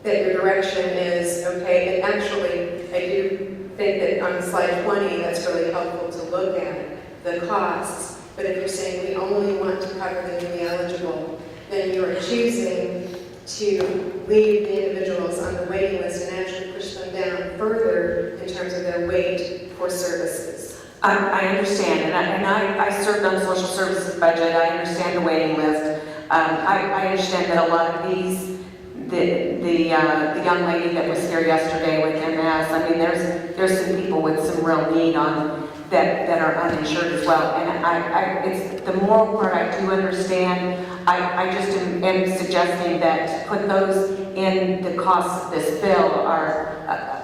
that your direction is okay, and actually I do think that on slide 20 that's really helpful to look at the costs, but if you're saying we only want to cover the newly eligible, then you are choosing to leave the individuals on the waiting list and actually push them down further in terms of their wait for services. I understand, and I served on the social services budget. I understand the waiting list. I understand that a lot of these, the young lady that was here yesterday with MS, I mean, there's some people with some real need on that are uninsured as well. And it's the moral part I do understand. I just am suggesting that to put those in the costs of this bill are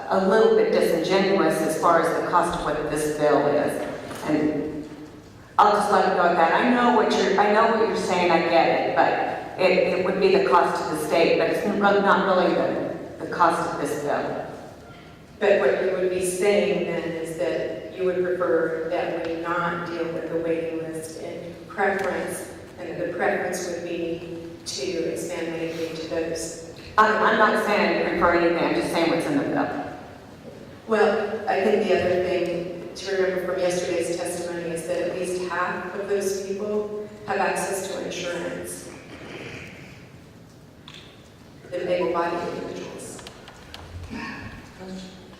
a little bit disingenuous as far as the cost of what this bill is. And I'll just let it go at that. I know what you're saying, I get it, but it would be the cost to the state, but it's not really the the cost of this bill. But what you would be saying then is that you would prefer that we not deal with the waiting list in preference, and the preference would be to expand Medicaid to those. I'm not saying I prefer anything, I'm just saying what's in the bill. Well, I think the other thing to remember from yesterday's testimony is that at least half of those people have access to insurance. The able-bodied individuals.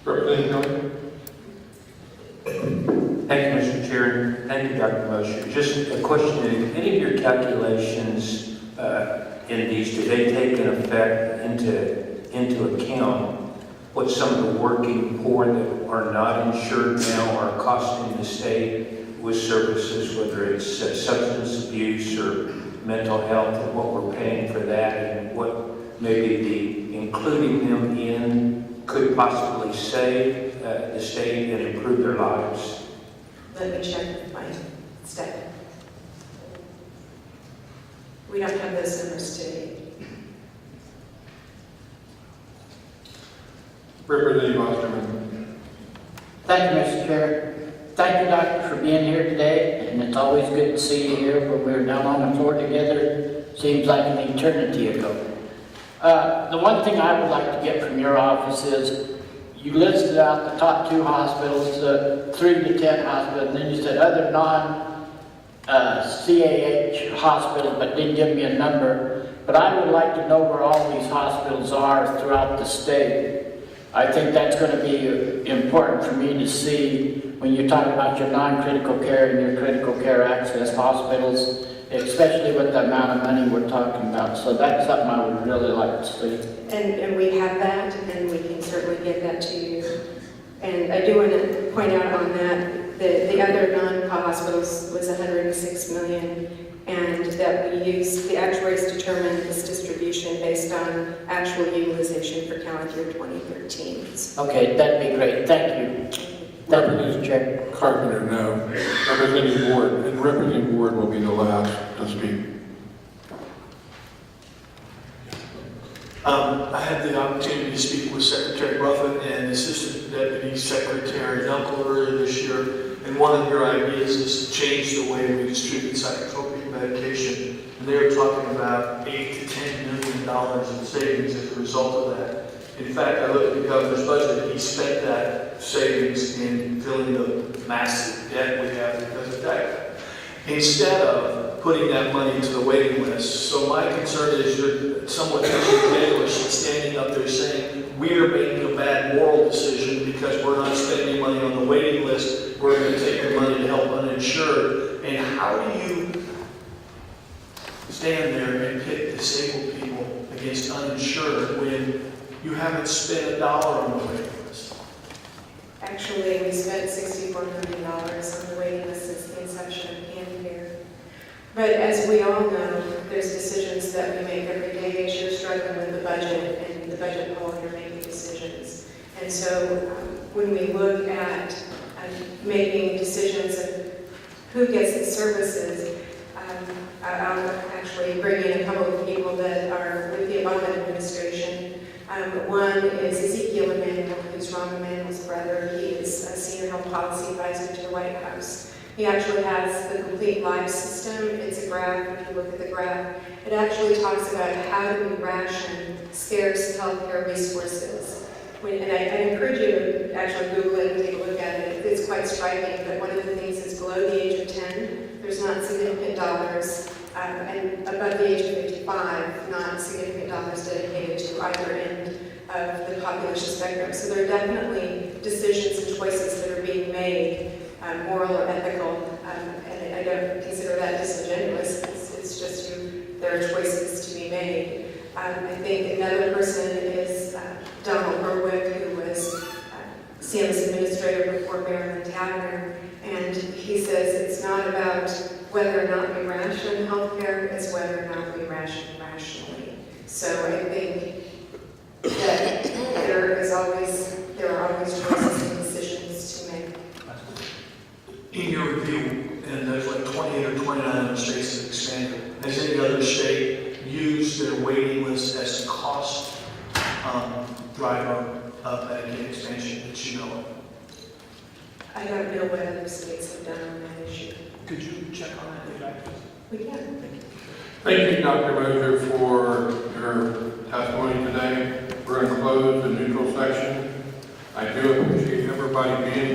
Representative Kelly? Thank you, Mr. Chair. Thank you, Dr. Mosher. Just a question, do any of your calculations in these, do they take in effect into account what some of the working poor that are not insured now are costing the state with services, whether it's substance abuse or mental health, and what we're paying for that, and what maybe the including them in could possibly save the state and improve their lives? Let me check with my staff. We don't have those numbers today. Representative Osterman? Thank you, Mr. Chair. Thank you, Doctor, for being here today, and it's always good to see you here when we were down on the floor together. Seems like an eternity ago. The one thing I would like to get from your office is you listed out the top 2 hospitals, 3 to 10 hospitals, and then you said other non-CAH hospitals, but didn't give me a number. But I would like to know where all these hospitals are throughout the state. I think that's going to be important for me to see when you talk about your non-critical care and your critical care access hospitals, especially with the amount of money we're talking about. So that's something I would really like to see. And we have that, and we can certainly get that to you. And I do want to point out on that, the other non-CAH hospitals was $106 million, and that we used, the actuaries determined this distribution based on actual utilization for calendar year 2013. Okay, that'd be great. Thank you. Thank you, Mr. Chair. Carpenter, no. Representative Ward, and Representative Ward will be the last to speak. I had the opportunity to speak with Secretary Buffett and Assistant Deputy Secretary Dunkel earlier this year, and one of your ideas is to change the way we distribute psychotropic medication. And they were talking about $8 to $10 million in savings as a result of that. In fact, I looked at the governor's budget, he spent that savings in filling the massive debt we have because of that. Instead of putting that money to the waiting list. So my concern is you're somewhat disingenuous in standing up there saying, we're making a bad moral decision because we're not spending money on the waiting list, we're going to take the money to help uninsured. And how do you stand there and pit disabled people against uninsured when you haven't spent $1 on the waiting list? Actually, we spent $64 million on the waiting list since the inception of KanCare. But as we all know, there's decisions that we make every day as you're struggling with the budget, and the budget hole, you're making decisions. And so when we look at making decisions of who gets the services, I'll actually bring in a couple of people that are with the Obama administration. One is Ezekiel Emanuel, who's Rahm Emanuel's brother. He is a senior health policy advisor to the White House. He actually has the complete life system. It's a graph. If you look at the graph, it actually talks about how do we ration scarce healthcare resources. And I encourage you to actually Google it and take a look at it. It's quite striking, but one of the things is below the age of 10, there's not significant dollars, and above the age of 55, not significant dollars dedicated to either end of the population spectrum. So there are definitely decisions and choices that are being made, moral or ethical, and I don't consider that disingenuous. It's just there are choices to be made. I think another person is Donald Berwick, who was CMS administrator before Marilyn Tavenner, and he says it's not about whether or not we ration healthcare, it's whether or not we ration rationally. So I think that there are always choices and decisions to make. In your review, and there's like 28 or 29 other states that expanded, has any other state used their waiting list as a cost driver of Medicaid expansion that you know of? I don't know what other states have done on that issue. Could you check on that, get back to us? We can. Thank you, Dr. Moser, for your testimony today. We're going to close the neutral section. I do appreciate everybody being